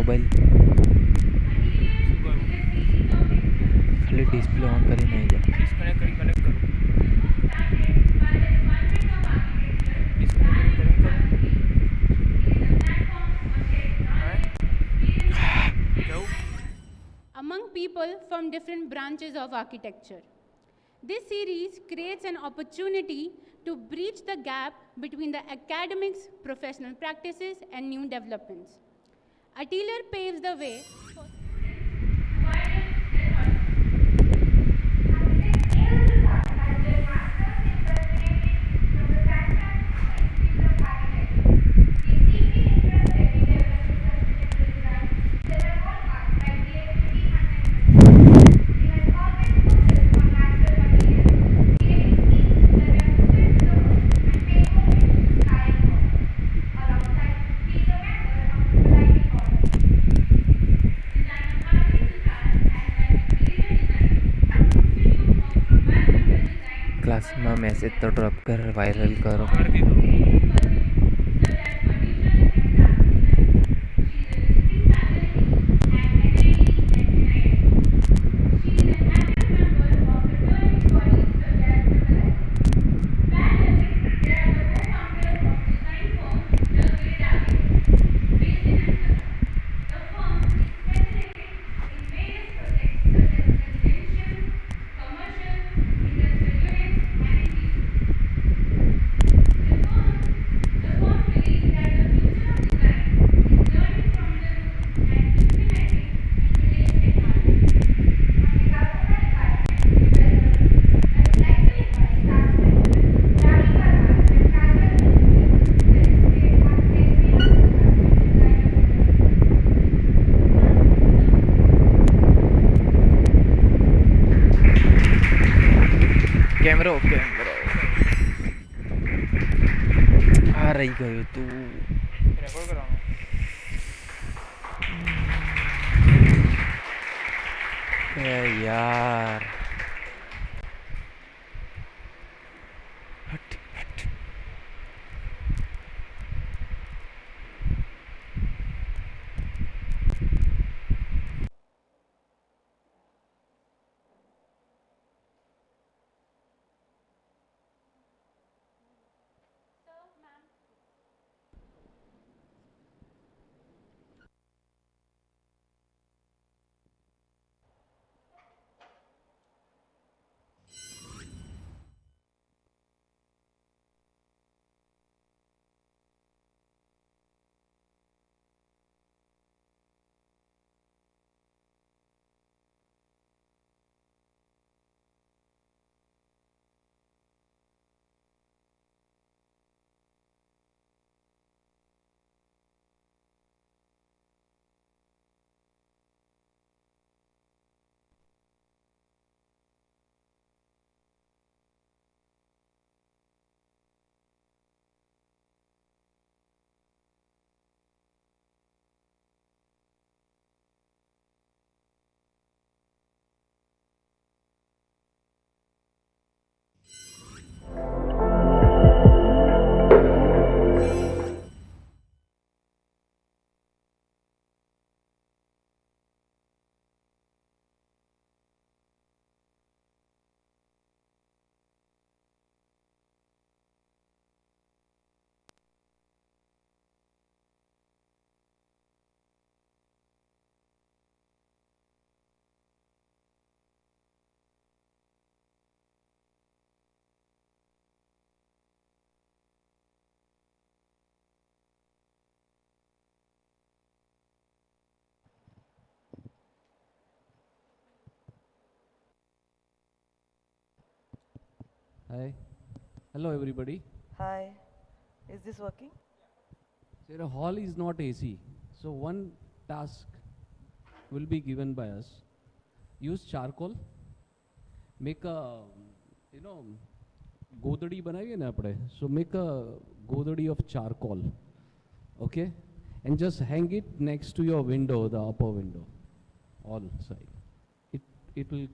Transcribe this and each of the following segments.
Mobile ખાલી display on કરીને આવી જા. ડિસ્કનેક્ટ કરી કનેક્ટ કરું. Among people from different branches of architecture. This series creates an opportunity to bridge the gap between the academics, professional practices, and new developments. Aterlier paves the way for ક્લાસમાં message તો drop કર, viral કરો. કરી દીધો. કેમેરો આ રહી ગયું તું. રેકોર્ડ કરવાનું. યાર Hi. Hello, everybody. Hi. Is this working? So the hall is not AC. So one task will be given by us. Use charcoal. Make a, godadi બનાવીએ ને આપણે. So make a godadi of charcoal. Okay? And just hang it next to your window, the upper window. All side. It will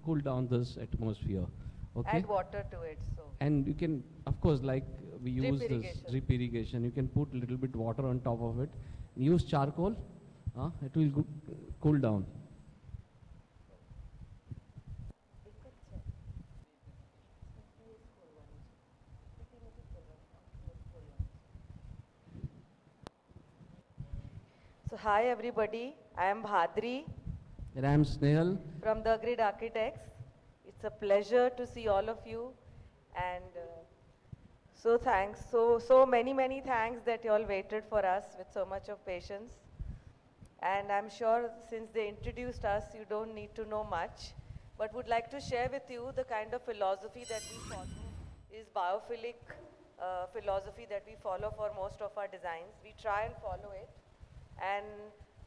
cool down this atmosphere. Okay? Add water to it. And you can, of course, like we use Drip this drip irrigation, you can put a little bit water on top of it. Use charcoal, It will cool down. So hi everybody, I am Bhadri And I am Snehal. from the Grid Architects. It's a pleasure to see all of you, and so thanks, so many thanks that you all waited for us with so much of patience. And I'm sure since they introduced us, you don't need to know much, but would like to share with you the kind of philosophy that we follow is biophilic philosophy that we follow for most of our designs. We try and follow it. And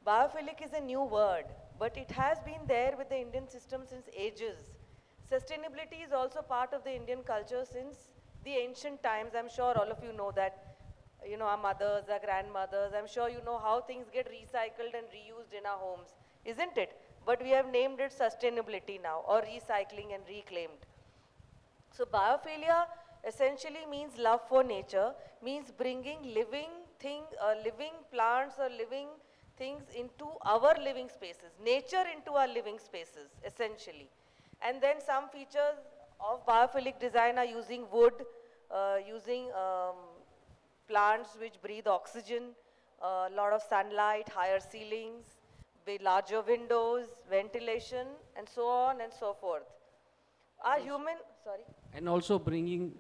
biophilic is a new word, but it has been there with the Indian system since ages. Sustainability is also part of the Indian culture since the ancient times. I'm sure all of you know that, our mothers, our grandmothers, I'm sure you know how things get recycled and reused in our homes, isn't it? But we have named it sustainability now, or recycling and reclaimed. So biophilia essentially means love for nature, means bringing living plants or living things into our living spaces, nature into our living spaces, essentially. And then some features of biophilic design are using wood, using plants which breathe oxygen, a lot of sunlight, higher ceilings, larger windows, ventilation, and so on and so forth. Our human, sorry. And also bringing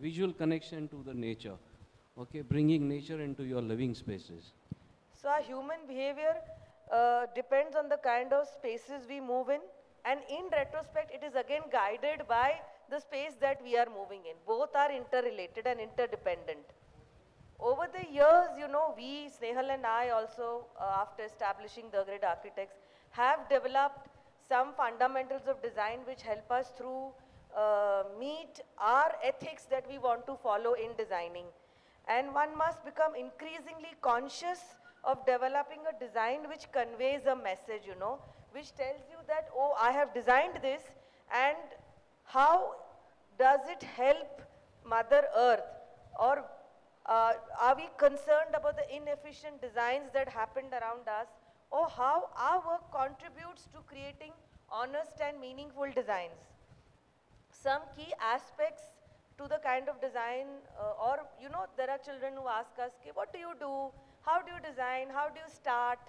visual connection to the nature. Okay, bringing nature into your living spaces. So our human behavior depends on the kind of spaces we move in, and in retrospect, it is again guided by the space that we are moving in. Both are interrelated and interdependent. Over the years, we, Snehal and I also, after establishing the Grid Architects, have developed some fundamentals of design which help us through meet our ethics that we want to follow in designing. And one must become increasingly conscious of developing a design which conveys a message, which tells you that, oh, I have designed this, and how does it help Mother Earth? Or are we concerned about the inefficient designs that happened around us, or how our work contributes to creating honest and meaningful designs? Some key aspects to the kind of design, or there are children who ask us, okay, what do you do? How do you design? How do you start?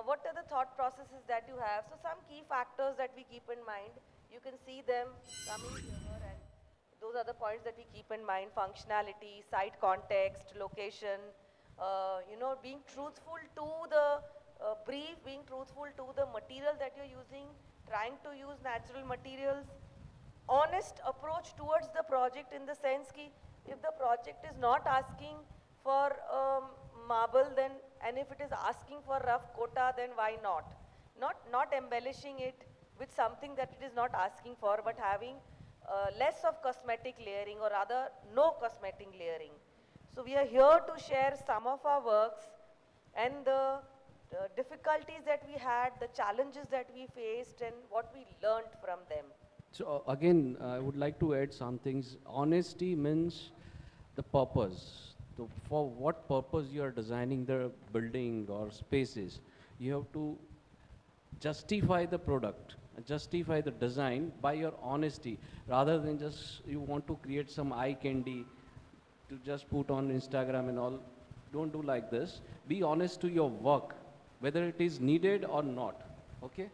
What are the thought processes that you have? So some key factors that we keep in mind, you can see them coming here, and those are the points that we keep in mind: functionality, site context, location, being truthful to the brief, being truthful to the material that you're using, trying to use natural materials, honest approach towards the project, in the sense that if the project is not asking for marble, then, and if it is asking for rough quota, then why not? Not embellishing it with something that it is not asking for, but having less of cosmetic layering, or rather no cosmetic layering. So we are here to share some of our works and the difficulties that we had, the challenges that we faced, and what we learned from them. So again, I would like to add some things. Honesty means the purpose. So for what purpose you are designing the building or spaces, you have to justify the product, justify the design by your honesty, rather than just you want to create some eye candy to just put on Instagram and all. Don't do like this. Be honest to your work, whether it is needed or not. Okay?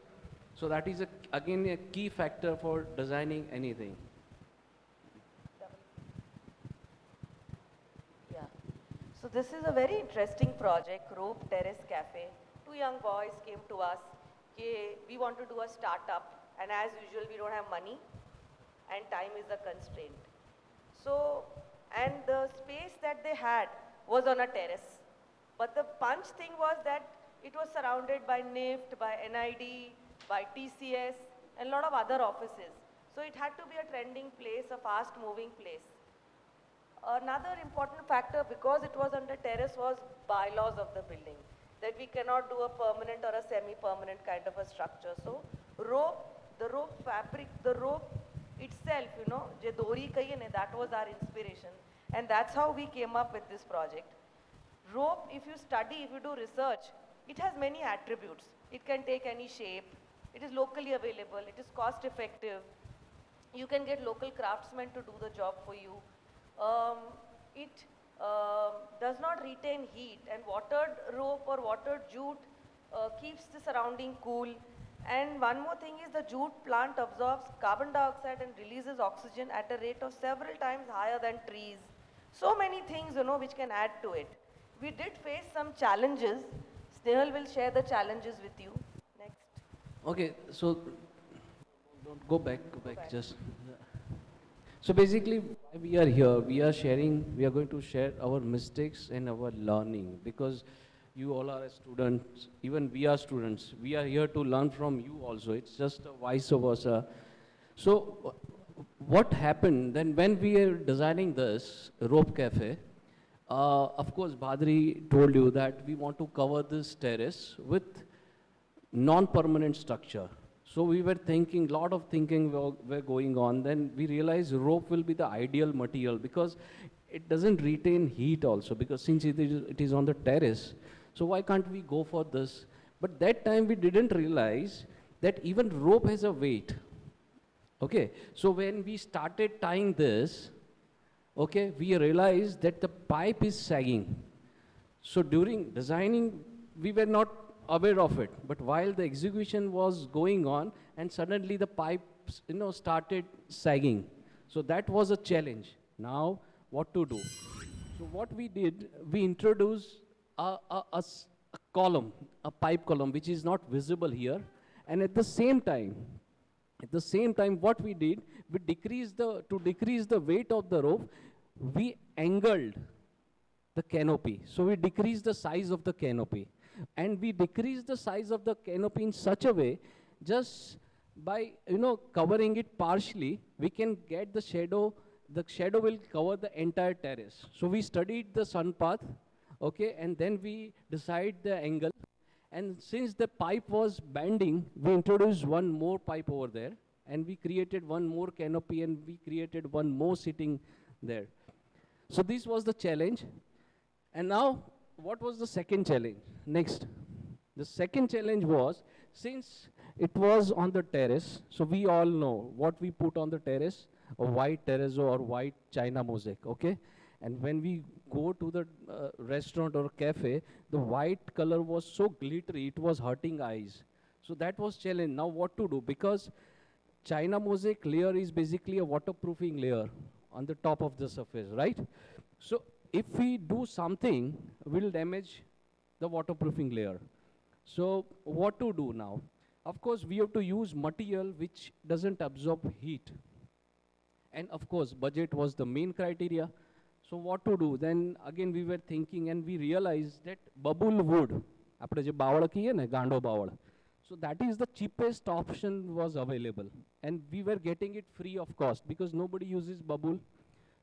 So that is again a key factor for designing anything. Yeah. So this is a very interesting project, Rope Terrace Cafe. Two young boys came to us. Okay, we want to do a startup, and as usual, we don't have money, and time is a constraint. So, and the space that they had was on a terrace. But the punch thing was that it was surrounded by NIFT, by NID, by TCS, and a lot of other offices. So it had to be a trending place, a fast moving place. Another important factor, because it was under terrace, was bylaws of the building, that we cannot do a permanent or a semi-permanent kind of a structure. So the rope fabric, the rope itself, je dori kahiye ne, that was our inspiration. And that's how we came up with this project. Rope, if you study, if you do research, It has many attributes. It can take any shape. It is locally available. It is cost effective. You can get local craftsmen to do the job for you. It does not retain heat, and watered rope or watered jute keeps the surrounding cool. And one more thing is the jute plant absorbs carbon dioxide and releases oxygen at a rate of several times higher than trees. So many things, which can add to it. We did face some challenges. Snehal will share the challenges with you. Next. Okay, so don't go back, back. just. So basically, why we are here, we are sharing, we are going to share our mistakes and our learning because you all are students, even we are students. We are here to learn from you also. It's just a vice versa. So what happened then when we are designing this rope cafe? Of course, Bhadri told you that we want to cover this terrace with non-permanent structure. So we were thinking, lot of thinking were going on. Then we realized rope will be the ideal material because it doesn't retain heat also because since it is on the terrace. So why can't we go for this? But that time we didn't realize that even rope has a weight. Okay, so when we started tying this, okay, we realized that the pipe is sagging. So during designing, we were not aware of it. But while the execution was going on, and suddenly the pipes, started sagging. So that was a challenge. Now, what to do? So what we did, we introduced a column, a pipe column, which is not visible here. And at the same time, what we did, to decrease the weight of the rope, we angled the canopy. So we decrease the size of the canopy. And we decrease the size of the canopy in such a way, just by, covering it partially, we can get the shadow will cover the entire terrace. So we studied the sun path, okay, and then we decide the angle. And since the pipe was bending, we introduced one more pipe over there, and we created one more canopy, and we created one more sitting there. So this was the challenge. And now, what was the second challenge? Next. The second challenge was, since it was on the terrace, so we all know what we put on the terrace, a white terrazzo or white china mosaic, okay? And when we go to the restaurant or cafe, the white color was so glittery, it was hurting eyes. So that was challenge. Now what to do? Because china mosaic layer is basically a waterproofing layer on the top of the surface, right? So if we do something, we'll damage the waterproofing layer. So what to do now? Of course, we have to use material which doesn't absorb heat. And of course, budget was the main criteria. So what to do? Then again, we were thinking and we realized that bubble wood, આપણે જે બાવળ કહીએ ને ગાંડો બાવળ, so that is the cheapest option was available. And we were getting it free of cost because nobody uses bubble.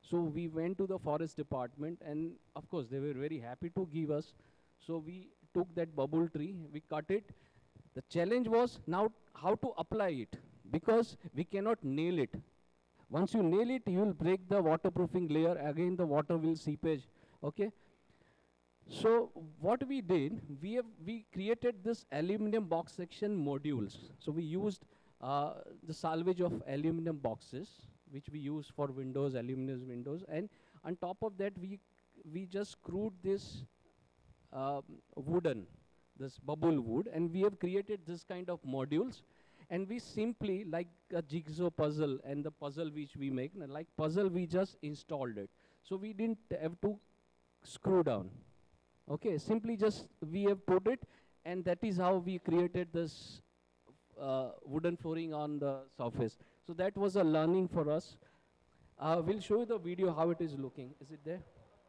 So we went to the forest department and of course they were very happy to give us. So we took that bubble tree, we cut it. The challenge was now how to apply it because we cannot nail it. Once you nail it, you will break the waterproofing layer. Again, the water will seepage. Okay. So what we did, we created this aluminum box section modules. So we used the salvage of aluminum boxes, which we use for windows, aluminum windows, and on top of that, we just screwed this this bubble wood, and we have created this kind of modules. And we simply, like a jigsaw puzzle and the puzzle which we make, like puzzle, we just installed it. So we didn't have to screw down. Okay, simply just we have put it, and that is how we created this wooden flooring on the surface. So that was a learning for us. We'll show you the video how it is looking. Is it there?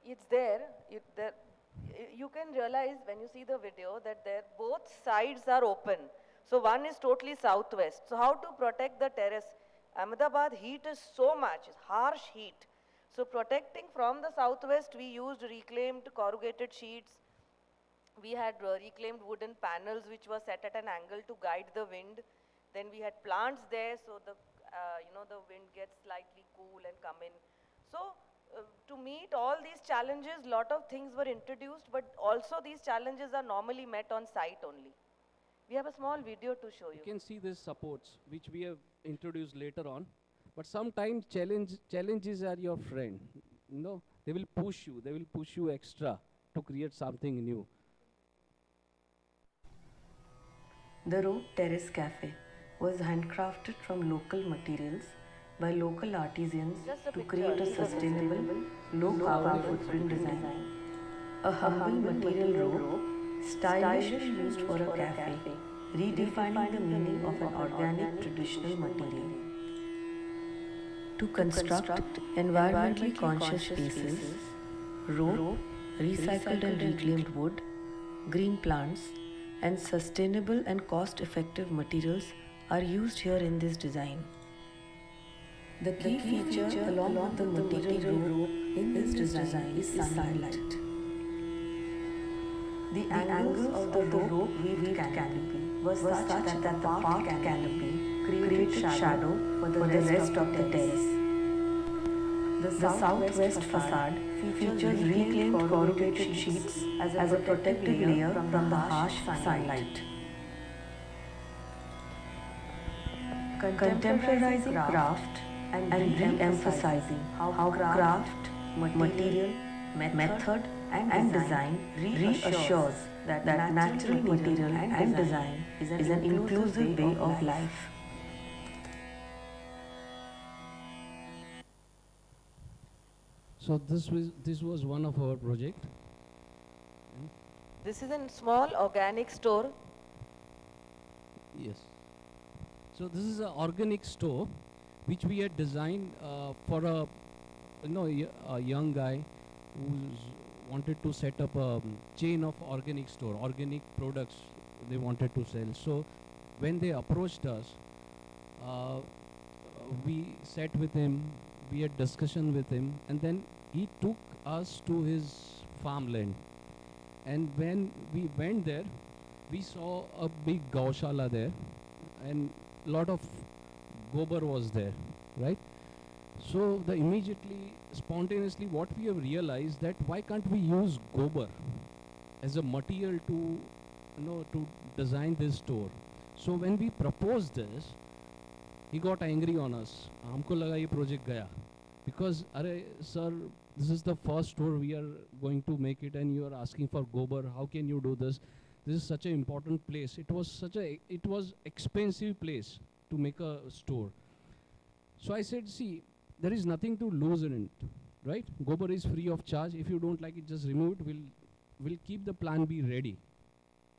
It's there. You can realize when you see the video that both sides are open. So one is totally southwest. So how to protect the terrace? Ahmedabad heat is so much, it's harsh heat. So protecting from the southwest, we used reclaimed corrugated sheets. We had reclaimed wooden panels which were set at an angle to guide the wind. Then we had plants there so the wind gets slightly cool and come in. So to meet all these challenges, lot of things were introduced, but also these challenges are normally met on site only. We have a small video to show You you. can see these supports, which we have introduced later on. But sometimes challenges are your friend. You know, they will push you. They will push you extra to create something new. The Road Terrace Cafe was handcrafted from local materials by local artisans to create a sustainable, low carbon footprint design. A humble material rope, stylishly used for a cafe, redefining the meaning of an organic traditional material. To construct environmentally conscious spaces, rope, recycled and reclaimed wood, green plants, and sustainable and cost effective materials are used here in this design. The key feature along with the material rope in this design is sunlight. The angles of the rope weaved canopy was such that the part canopy created shadow for the rest of the terrace. The southwest facade features reclaimed corrugated sheets as a protective layer from the harsh sunlight. Contemporarizing craft and re-emphasizing how craft, material, method and design reassures that natural material and design is an inclusive way of life. So this was one of our project. This is a small organic store. Yes. So this is an organic store, which we had designed for a young guy who's wanted to set up a chain of organic store, organic products they wanted to sell. So when they approached us, we sat with him, we had discussion with him, and then he took us to his farmland. And when we went there, we saw a big gaushala there, and lot of gobar was there, right? So the immediately, spontaneously, what we have realized that why can't we use gobar as a material to, to design this store? So when we proposed this, he got angry on us. हमको लगा ये project गया, because अरे sir, this is the first store we are going to make it, and you are asking for gobar. How can you do this? This is such an important place. It was expensive place to make a store. So I said, see, there is nothing to lose in it, right? Gobar is free of charge. If you don't like it, just remove it. We'll keep the plan B ready.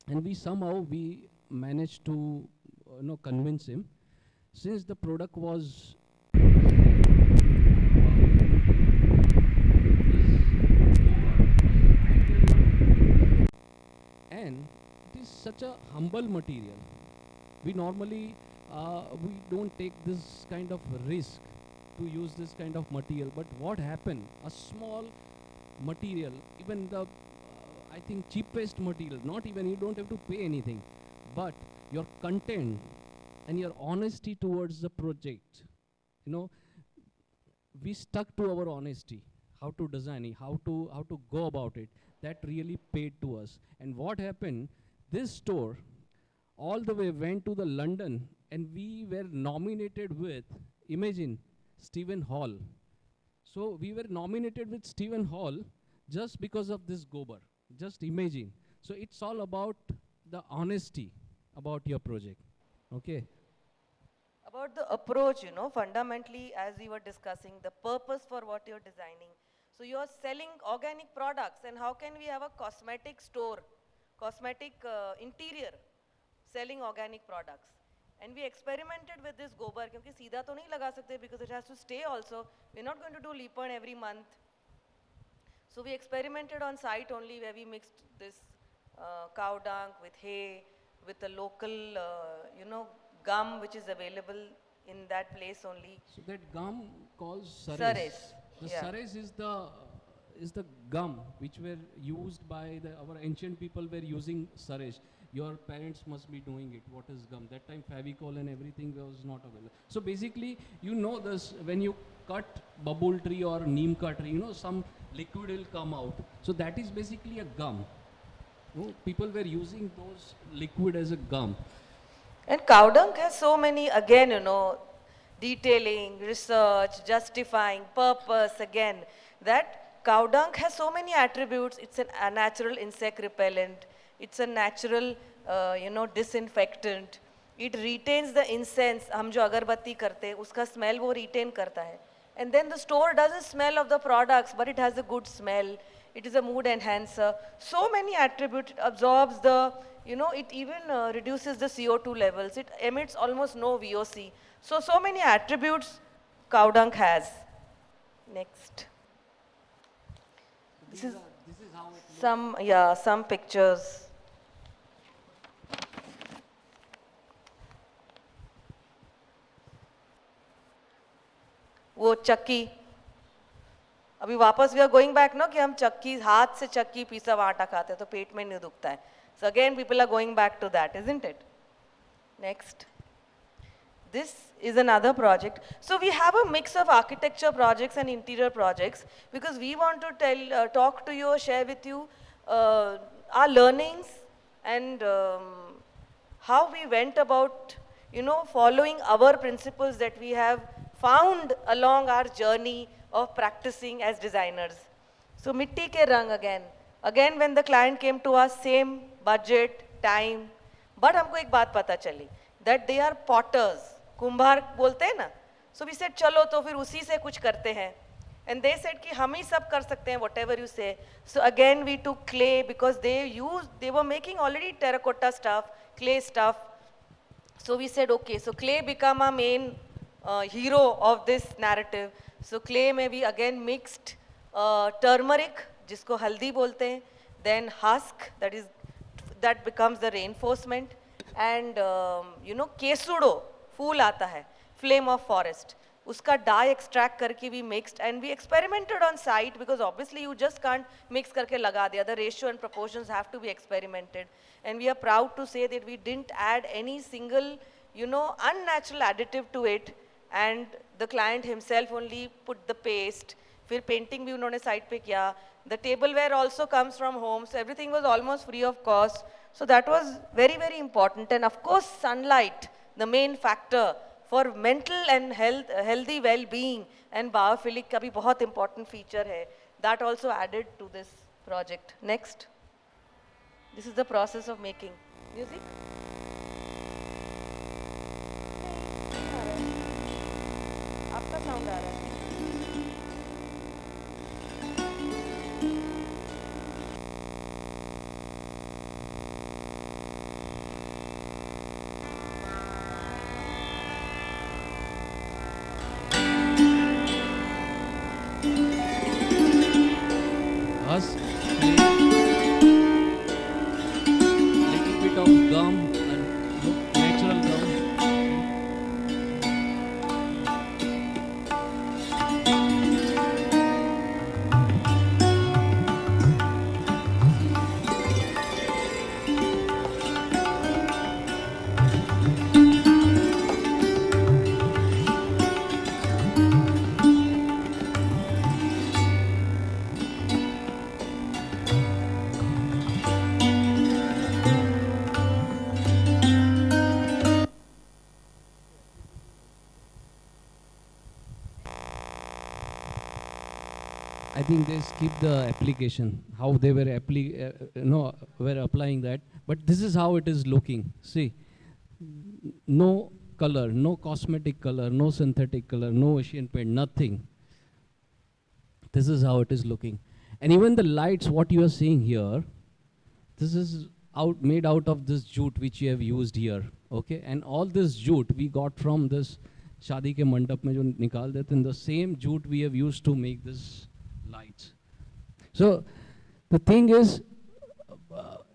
And we managed to convince him. Since the product was and it is such a humble material. We normally we don't take this kind of risk to use this kind of material. But what happened? A small material, even the I think cheapest material, not even, you don't have to pay anything, but your content and your honesty towards the project, we stuck to our honesty, how to design it, how to go about it. That really paid to us. And what happened, this store all the way went to the London, and we were nominated with, imagine, Stephen Hall. So we were nominated with Stephen Hall just because of this gobar. Just imagine. So it's all about the honesty about your project. Okay. About the approach, fundamentally, as we were discussing, the purpose for what you're designing. So you're selling organic products, and how can we have a cosmetic store, cosmetic interior, selling organic products? And we experimented with this gobar, because सीधा तो नहीं लगा सकते, because it has to stay also. We're not going to do leap-on every month. So we experimented on site only, where we mixed this cow dung with hay, with the local, gum which is available in that place only. So that gum calls S.A.S. S.A.S. The Yeah. S.A.S is the is the gum which were used by our ancient people were using Suresh. Your parents must be doing it. What is gum? That time Favicol and everything was not available. So basically, you know this, when you cut bubble tree or neem cut tree, you know, some liquid will come out. So that is basically a gum. People were using those liquid as a gum. And cow dung has so many, again, you know, detailing, research, justifying, purpose, again, that cow dung has so many attributes. It's a natural insect repellent. It's a natural, you know, disinfectant. It retains the incense. हम जो अगरबत्ती करते हैं, उसका smell वो retain करता है. And then the store doesn't smell of the products, but it has a good smell. It is a mood enhancer. So many attributes. It absorbs the, you know, it even reduces the CO2 levels. It emits almost no VOC. So many attributes cow dung has. Next. This is how it some, some pictures. वो चक्की, अभी वापस we are going back ना कि हम चक्की, हाथ से चक्की पीसा हुआ आटा खाते हैं तो पेट में नहीं दुखता है. So again people are going back to that, isn't it? Next. This is another project. So we have a mix of architecture projects and interior projects because we want to talk to you, share with you our learnings and how we went about, you know, following our principles that we have found along our journey of practicing as designers. So mitti ke rang again. Again when the client came to us, same budget, time, but हमको एक बात पता चली that they are potters. कुम्हार बोलते हैं ना. So we said चलो तो फिर उसी से कुछ करते हैं. And they said कि हम ही सब कर सकते हैं, whatever you say. So again we took clay because they were making already terracotta stuff, clay stuff. So we said okay, so clay become our main hero of this narrative. So clay में भी again mixed turmeric, जिसको हल्दी बोलते हैं, then husk, that becomes the reinforcement, and you know केसुडो फूल आता है, flame of forest, उसका dye extract करके भी mixed, and we experimented on site because obviously you just can't mix करके लगा दिया. The ratio and proportions have to be experimented, and we are proud to say that we didn't add any single, you know, unnatural additive to it, and the client himself only put the paste. फिर painting भी उन्होंने site पे किया. The tableware also comes from home, so everything was almost free of cost. So that was very, very important. And of course, sunlight, the main factor for mental and healthy well-being, and biophilic का भी बहुत important feature है. That also added to this project. Next. This is the process of making. Music? आपका sound आ रहा है. Us, little bit of gum and natural gum. I think they skip the application, how they were were applying that. But this is how it is looking. See, no color, no cosmetic color, no synthetic color, no Asian paint, nothing. This is how it is looking. And even the lights, what you are seeing here, this is made out of this jute which you have used here. Okay, and all this jute we got from this शादी के मंडप में जो निकाल देते हैं, the same jute we have used to make this lights. So the thing is,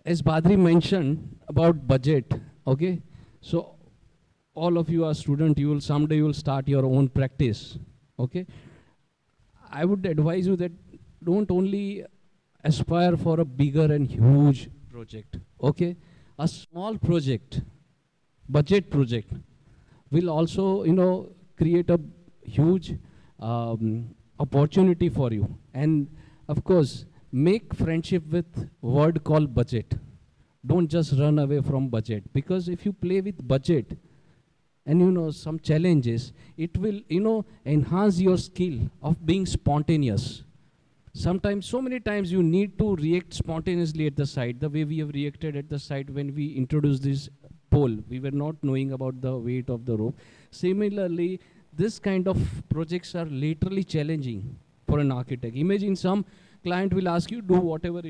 as Badri mentioned about budget, okay, so all of you are student, someday you will start your own practice, okay. I would advise you that don't only aspire for a bigger and huge project, okay? A small project, budget project, will also, create a huge opportunity for you. And of course, make friendship with word called budget. Don't just run away from budget, because if you play with budget and some challenges, it will enhance your skill of being spontaneous. Sometimes, so many times, you need to react spontaneously at the site, the way we have reacted at the site when we introduced this pole. We were not knowing about the weight of the rope. Similarly, this kind of projects are literally challenging for an architect. Imagine some client will ask you, do whatever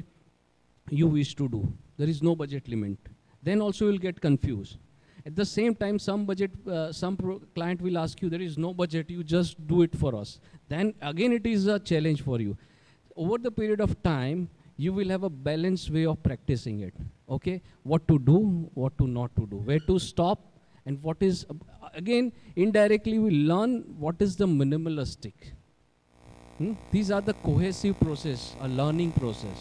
you wish to do. There is no budget limit. Then also you'll get confused. At the same time, some client will ask you, there is no budget, you just do it for us. Then again, it is a challenge for you. Over the period of time, you will have a balanced way of practicing it. Okay? What to do, what to not to do, where to stop, and what is, again, indirectly we learn what is the minimalistic. These are the cohesive process, a learning process.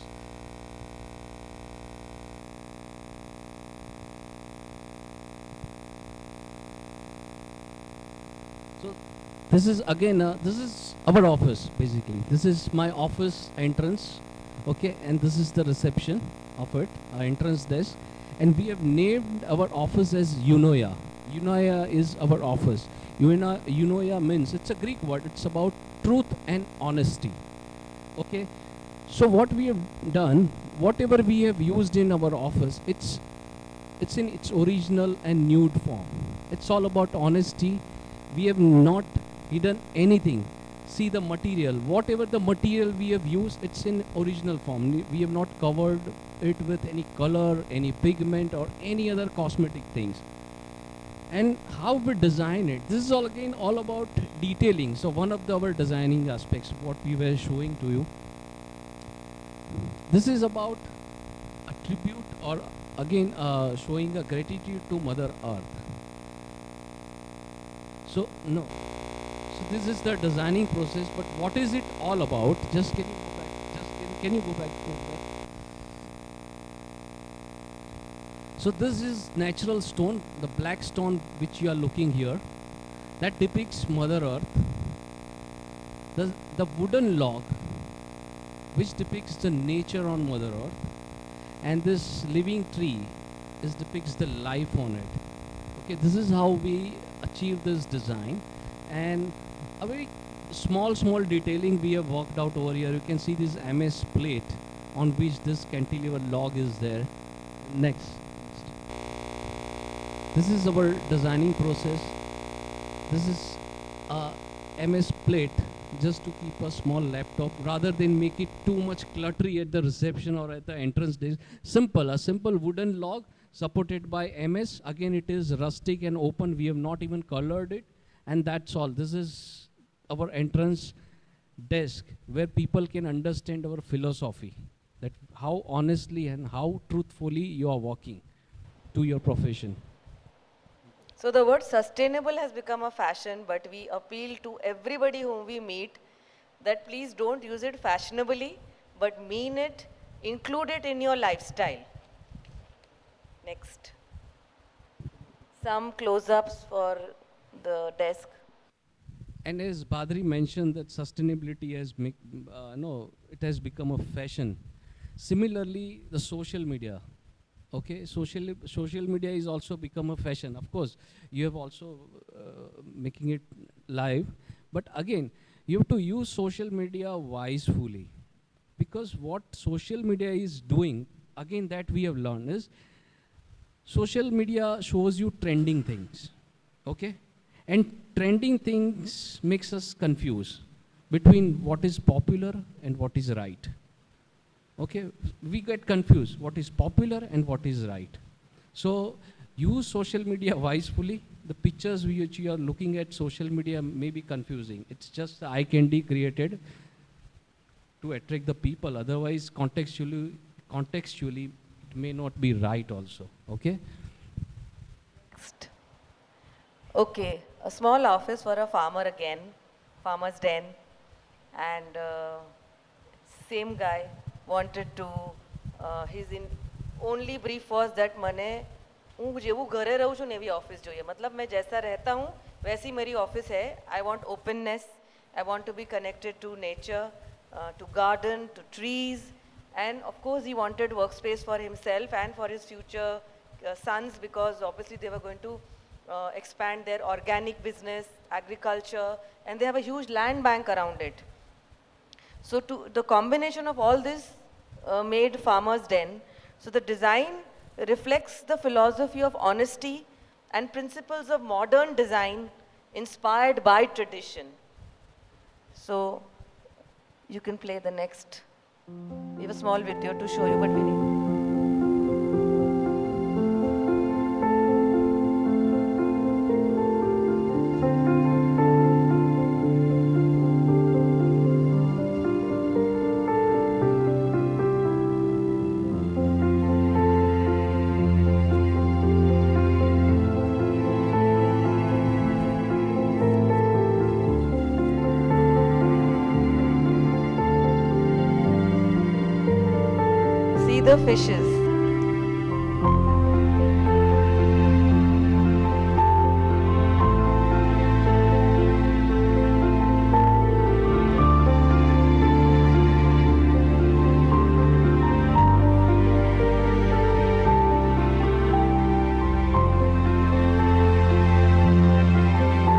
So this is again, this is our office basically. This is my office entrance, okay, and this is the reception of it, entrance desk, and we have named our office as Eunoia. Eunoia is our office. Eunoia means, it's a Greek word. It's about truth and honesty. Okay, so what we have done, whatever we have used in our office, it's in its original and nude form. It's all about honesty. We have not hidden anything. See the material, whatever the material we have used, it's in original form. We have not covered it with any color, any pigment, or any other cosmetic things. And how we design it, this is all again all about detailing. So one of our designing aspects, what we were showing to you, this is about a tribute, or again showing a gratitude to Mother Earth. So no, so this is the designing process, but what is it all about? Just can you go back? Can you go back? So this is natural stone, the black stone which you are looking here, that depicts Mother Earth. The wooden log, which depicts the nature on Mother Earth, and this living tree depicts the life on it. Okay, this is how we achieve this design, and a very small detailing we have worked out over here. You can see this M.S. plate on which this cantilever log is there. Next. This is our designing process. This is a MS plate just to keep a small laptop, rather than make it too much cluttery at the reception or at the entrance desk. A simple wooden log supported by MS. Again, it is rustic and open. We have not even colored it, and that's all. This is our entrance desk where people can understand our philosophy, that how honestly and how truthfully you are working to your profession. So the word sustainable has become a fashion, but we appeal to everybody whom we meet that please don't use it fashionably, but mean it, include it in your lifestyle. Next. Some close-ups for the desk. And as Badri mentioned, that sustainability has it has become a fashion. Similarly, the social media. Okay, social media is also become a fashion. Of course, you have also making it live, but again, you have to use social media wisely, because what social media is doing, again, that we have learned is, social media shows you trending things, okay, and trending things makes us confuse between what is popular and what is right. Okay, we get confused what is popular and what is right. So use social media wisely. The pictures which you are looking at social media may be confusing. It's just eye candy created to attract the people. Otherwise, contextually, it may not be right also. Okay. Next. Okay, a small office for a farmer again, farmer's den, and same guy wanted to, his only brief was that મને હું જેવું ઘરે રહું છું ને એવી office જોઈએ, મતલબ मैं जैसा रहता हूँ वैसी मेरी ऑफिस है. I want openness, I want to be connected to nature, to garden, to trees, and of course he wanted workspace for himself and for his future sons, because obviously they were going to expand their organic business, agriculture, and they have a huge land bank around it. So the combination of all this made Farmer's Den. So the design reflects the philosophy of honesty and principles of modern design inspired by tradition. So you can play the next. We have a small video to show you, but we need. See the fishes.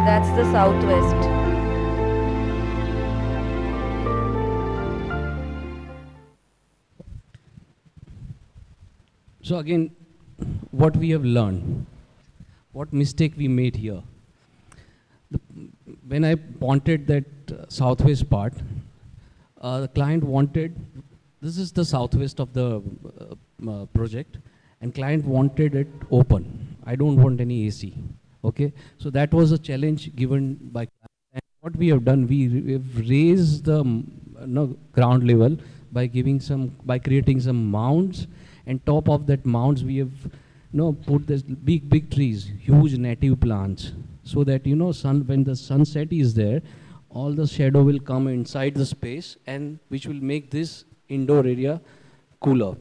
That's the southwest. So again, what we have learned, what mistake we made here. When I wanted that southwest part, the client wanted, this is the southwest of the project, and client wanted it open. I don't want any AC. Okay, so that was a challenge given by client. And what we have done, we've raised the ground level by creating some mounds, and top of that mounds we have put this big trees, huge native plants, so that when the sunset is there, all the shadow will come inside the space, and which will make this indoor area cooler.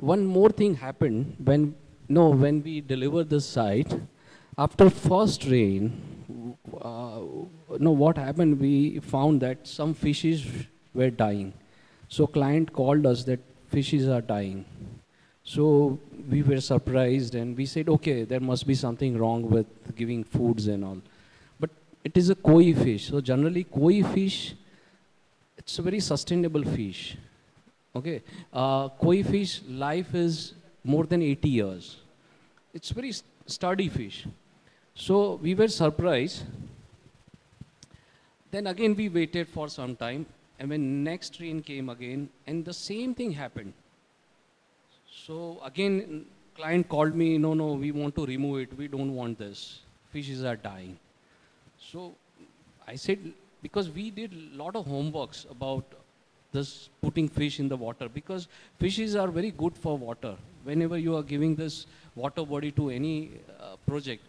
One more thing happened when we delivered this site. After first rain, what happened, we found that some fishes were dying. So client called us that fishes are dying. So we were surprised, and we said, okay, there must be something wrong with giving foods and all. But it is a koi fish. So generally koi fish, it's a very sustainable fish. Okay, koi fish life is more than 80 years. It's very sturdy fish. So we were surprised. Then again we waited for some time, and when next rain came again, and the same thing happened. So again client called me, no, we want to remove it, we don't want this, fishes are dying. So I said, because we did a lot of homeworks about this putting fish in the water, because fishes are very good for water. Whenever you are giving this water body to any project,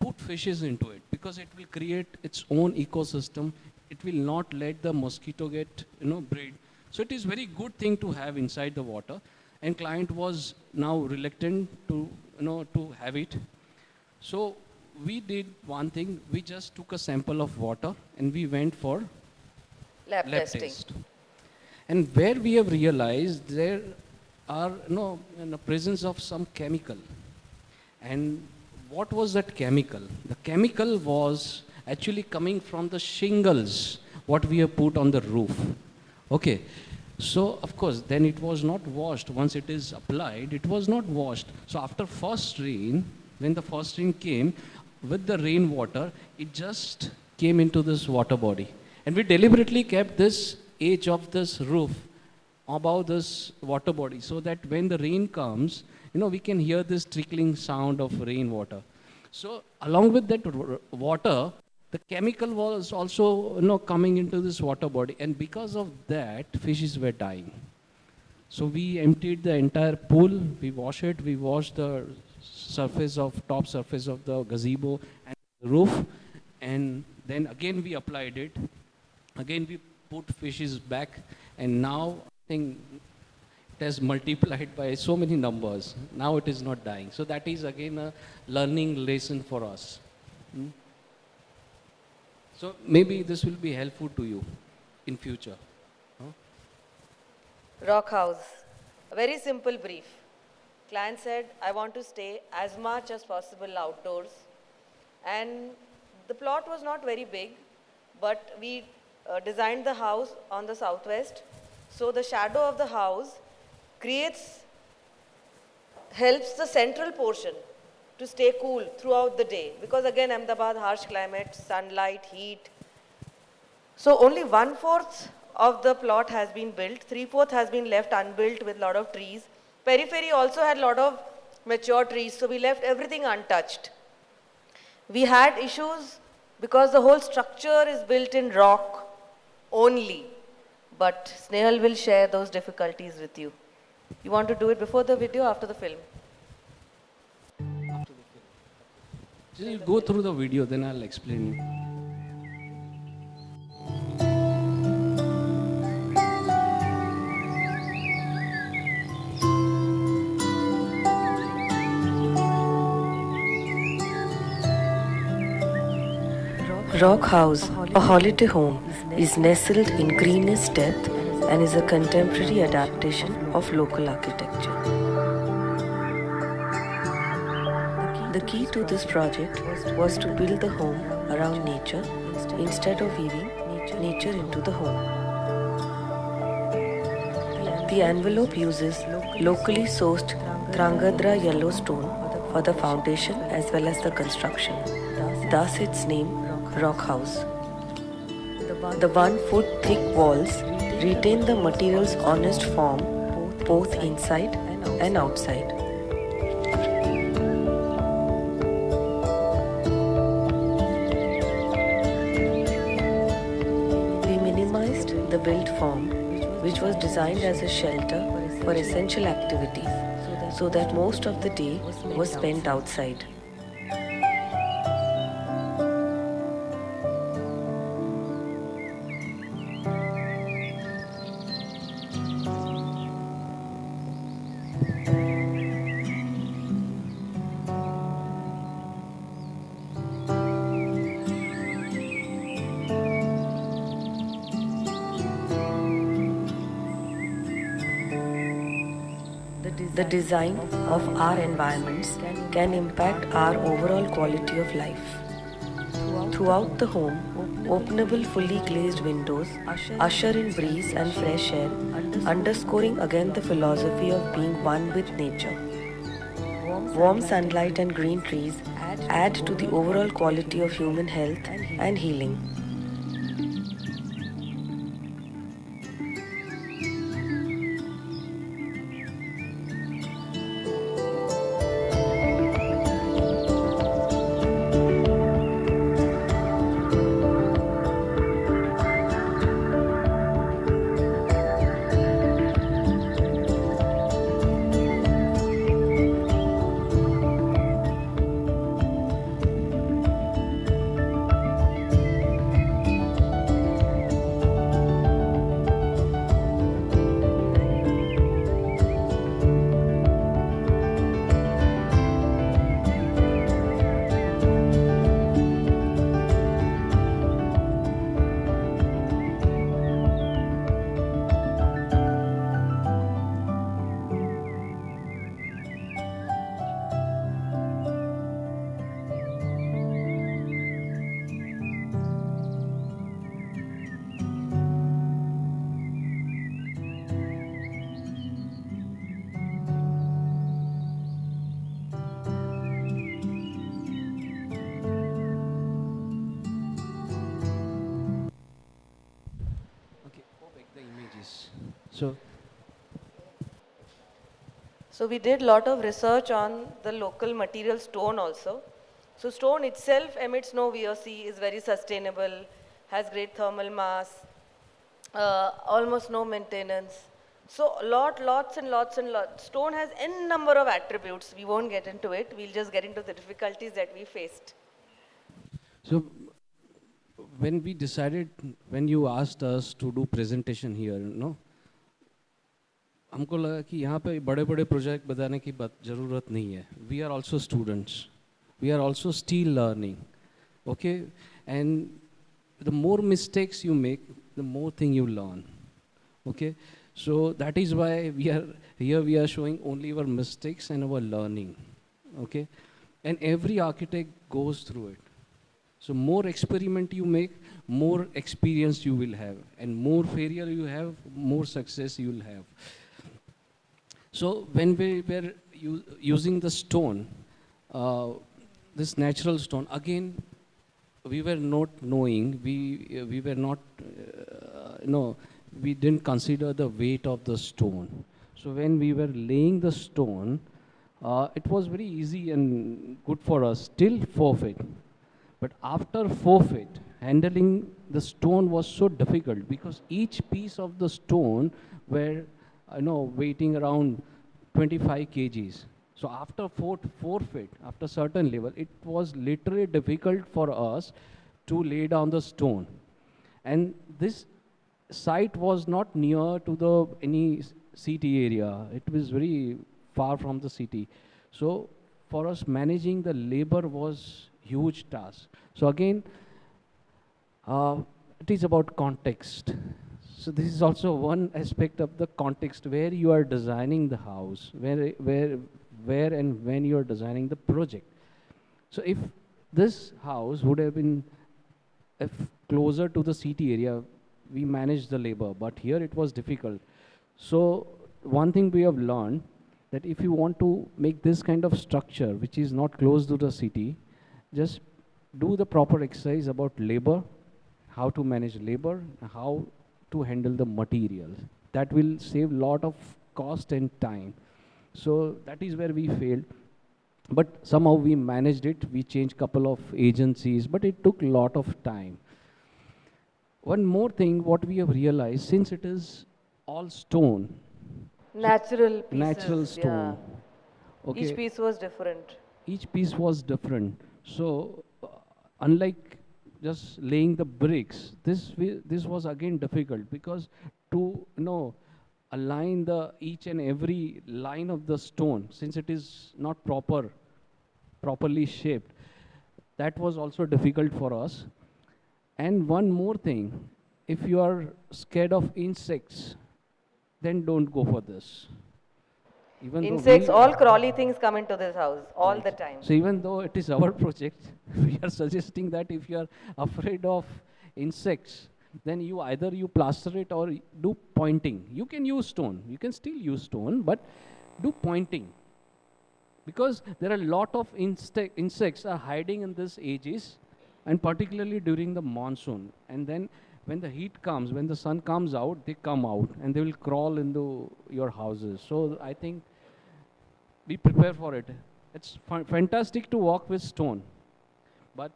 put fishes into it, because it will create its own ecosystem. It will not let the mosquito get breed. So it is very good thing to have inside the water. And client was now reluctant to have it. So we did one thing. We just took a sample of water and we went for Lab testing. test. And where we have realized there are in the presence of some chemical. And what was that chemical? The chemical was actually coming from the shingles what we have put on the roof. Okay. So of course then it was not washed. Once it is applied, it was not washed. So after first rain, when the first rain came, with the rainwater, it just came into this water body. And we deliberately kept this edge of this roof above this water body, so that when the rain comes, we can hear this trickling sound of rainwater. So along with that water, the chemical was also coming into this water body, and because of that, fishes were dying. So we emptied the entire pool, we washed it, we washed the top surface of the gazebo and the roof, and then again we applied it. Again we put fishes back, and now I think it has multiplied by so many numbers. Now it is not dying. So that is again a learning lesson for us. Hmm? So maybe this will be helpful to you in future. Huh? Rock house. A very simple brief. Client said, I want to stay as much as possible outdoors. And the plot was not very big, but we designed the house on the southwest. So the shadow of the house helps the central portion to stay cool throughout the day. Because again, Ahmedabad, harsh climate, sunlight, heat. So only 1/4 of the plot has been built. 3/4 has been left unbuilt with a lot of trees. Periphery also had a lot of mature trees, so we left everything untouched. We had issues because the whole structure is built in rock only. But Snehal will share those difficulties with you. You want to do it before the video, after the film? Just go through the video, then I'll explain you. Rock House, a holiday home, is nestled in greenest depth and is a contemporary adaptation of local architecture. The key to this project was to build the home around nature instead of weaving nature into the home. The envelope uses locally sourced Drangadra yellow stone for the foundation as well as the construction. Thus its name, Rock House. The 1 foot thick walls retain the material's honest form both inside and outside. We minimized the built form, which was designed as a shelter for essential activities, so that most of the day was spent outside. The design of our environments can impact our overall quality of life. Throughout the home, openable fully glazed windows usher in breeze and fresh air, underscoring again the philosophy of being one with nature. Warm sunlight and green trees add to the overall quality of human health and healing. Okay, go back the images. So, So we did a lot of research on the local material stone also. So stone itself emits no VOC, is very sustainable, has great thermal mass, almost no maintenance. So lots and lots. Stone has n number of attributes. We won't get into it. We'll just get into the difficulties that we faced. so when we decided, when you asked us to do presentation here, हमको लगा कि यहाँ पे बड़े बड़े project बताने की ज़रूरत नहीं है. We are also students. We are also still learning. Okay? And the more mistakes you make, the more thing you learn. Okay? So that is why we are showing only our mistakes and our learning. Okay? And every architect goes through it. So more experiment you make, more experience you will have. And more failure you have, more success you will have. So when we were using the stone, this natural stone, again, we were not knowing, we were not, we didn't consider the weight of the stone. So when we were laying the stone, it was very easy and good for us till 4 feet. But after 4 feet, handling the stone was so difficult because each piece of the stone were, weighting around 25 kgs. So after 4 feet, after certain level, it was literally difficult for us to lay down the stone. And this site was not near to the any city area. It was very far from the city. So for us, managing the labor was huge task. So again, it is about context. So this is also one aspect of the context where you are designing the house, where and when you are designing the project. So if this house would have been if closer to the city area, we managed the labor, but here it was difficult. So one thing we have learned that if you want to make this kind of structure, which is not close to the city, just do the proper exercise about labor, how to manage labor, how to handle the materials. That will save lot of cost and time. So that is where we failed. But somehow we managed it. We changed couple of agencies, but it took lot of time. One more thing, what we have realized, since it is all stone, Natural pieces. natural stone, Yeah. okay, Each piece was different. each piece was different. So unlike just laying the bricks, this was again difficult because to align the each and every line of the stone, since it is not properly shaped, that was also difficult for us. And one more thing, if you are scared of insects, then don't go for this. Even though Insects, all crawly things come into this house all right. the time. So even though it is our project, we are suggesting that if you are afraid of insects, then you either you plaster it or do pointing. You can use stone. You can still use stone, but do pointing. Because there are a lot of insects are hiding in these edges, and particularly during the monsoon. And then when the heat comes, when the sun comes out, they come out and they will crawl into your houses. So I think be prepared for it. It's fantastic to walk with stone, but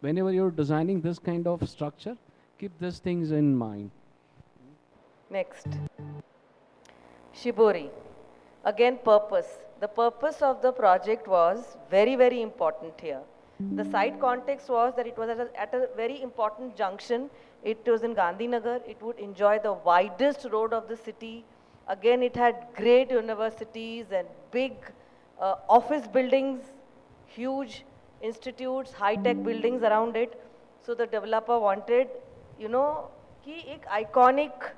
whenever you're designing this kind of structure, keep these things in mind. Next. Shibori. Again, purpose. The purpose of the project was very, very important here. The site context was that it was at a very important junction. It was in Gandhinagar. It would enjoy the widest road of the city. Again, it had great universities and big office buildings, huge institutes, high-tech buildings around it. So the developer wanted, कि एक iconic,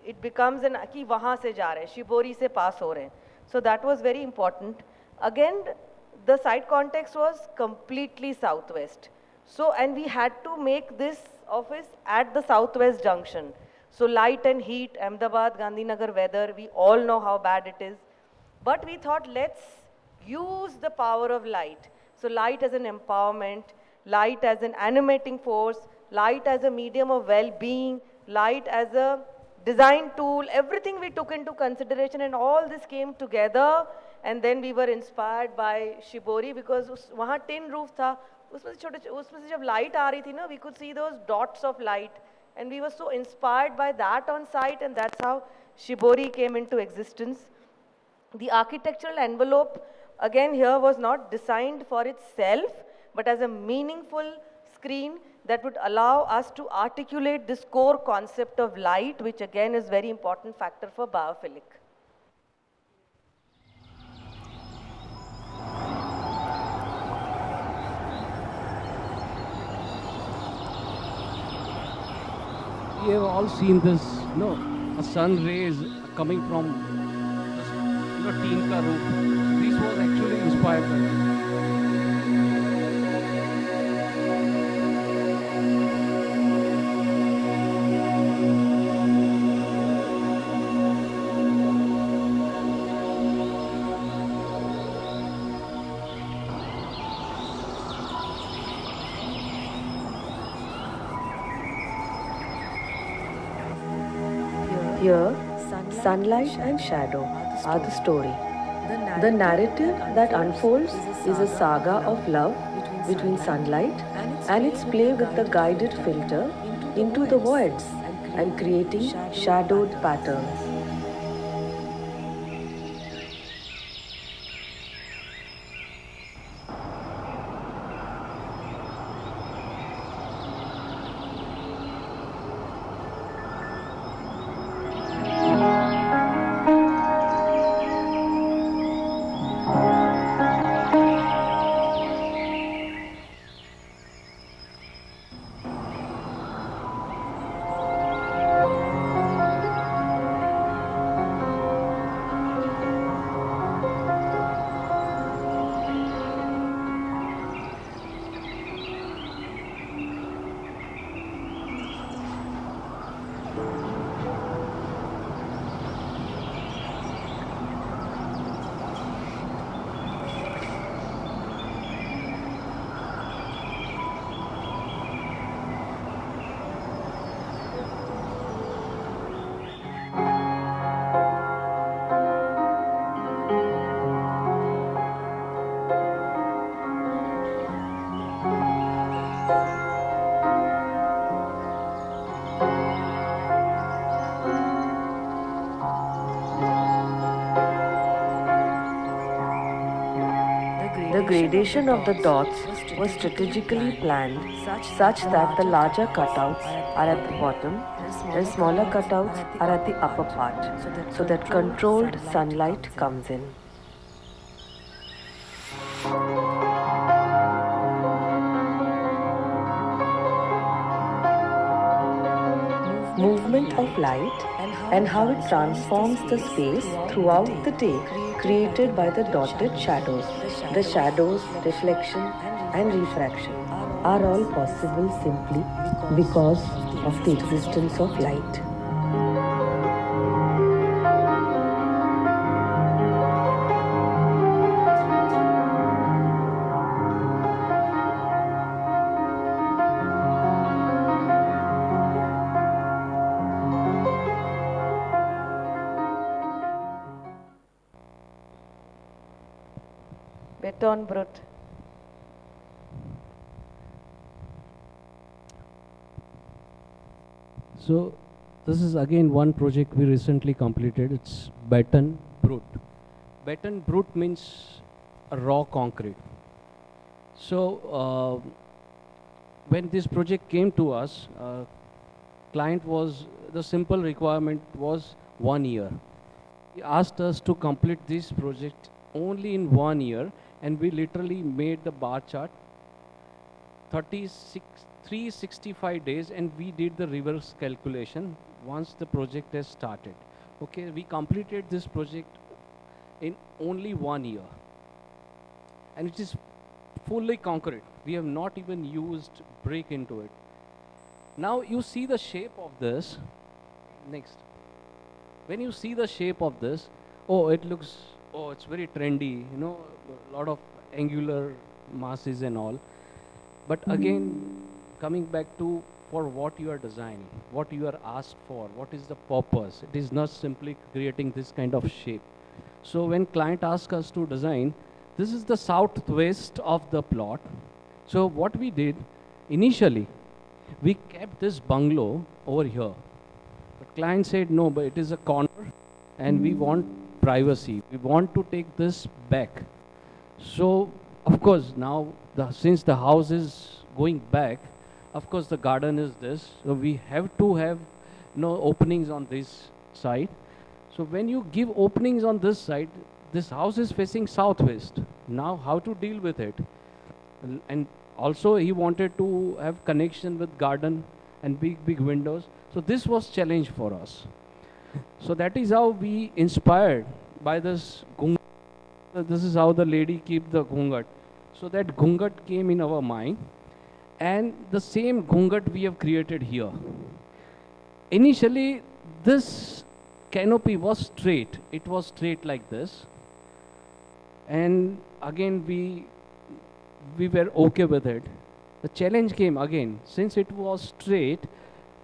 it becomes an कि वहाँ से जा रहे हैं, shibori से पास हो रहे हैं. So that was very important. Again, the site context was completely southwest. So, and we had to make this office at the southwest junction. So light and heat, Ahmedabad, Gandhinagar weather, we all know how bad it is. But we thought, let's use the power of light. So light as an empowerment, light as an animating force, light as a medium of well-being, light as a design tool, everything we took into consideration, and all this came together. And then we were inspired by Shibori because वहाँ tin roof था, उसमें से जब light आ रही थी ना, we could see those dots of light, and we were so inspired by that on site, and that's how Shibori came into existence. The architectural envelope, again here, was not designed for itself, but as a meaningful screen that would allow us to articulate this core concept of light, which again is very important factor for biophilic. We have all seen this, a sun rays coming from this, teen ka roof. This was actually inspired by this. Here, sunlight and shadow are the story. The narrative that unfolds is a saga of love between sunlight and its play with the guided filter into the voids and creating shadowed patterns. The gradation of the dots was strategically planned such that the larger cutouts are at the bottom and smaller cutouts are at the upper part so that controlled sunlight comes in. Movement of light and how it transforms the space throughout the day created by the dotted shadows. The shadows, reflection and refraction are all possible simply because of the existence of light. Beton brut. So this is again one project we recently completed. It's Baton Brut. Baton Brut means a raw concrete. So when this project came to us, the simple requirement was 1 year. He asked us to complete this project only in 1 year, and we literally made the bar chart 365 days, and we did the reverse calculation once the project has started. Okay, we completed this project in only 1 year, and it is fully concrete. We have not even used brick into it. Now you see the shape of this. Next, when you see the shape of this, it's very trendy, a lot of angular masses and all. But again, coming back to for what you are designing, what you are asked for, what is the purpose? It is not simply creating this kind of shape. So when client asks us to design, this is the southwest of the plot. So what we did initially, we kept this bungalow over here. But client said no, but it is a corner and we want privacy. We want to take this back. So of course now since the house is going back, Of course, the garden is this. So we have to have openings on this side. So when you give openings on this side, this house is facing southwest. Now how to deal with it? And also he wanted to have connection with garden and big windows. So this was challenge for us. So that is how we inspired by this gungat. This is how the lady keep the gungat. So that gungat came in our mind, and the same gungat we have created here. Initially, this canopy was straight. It was straight like this. And again, we were okay with it. The challenge came again. Since it was straight,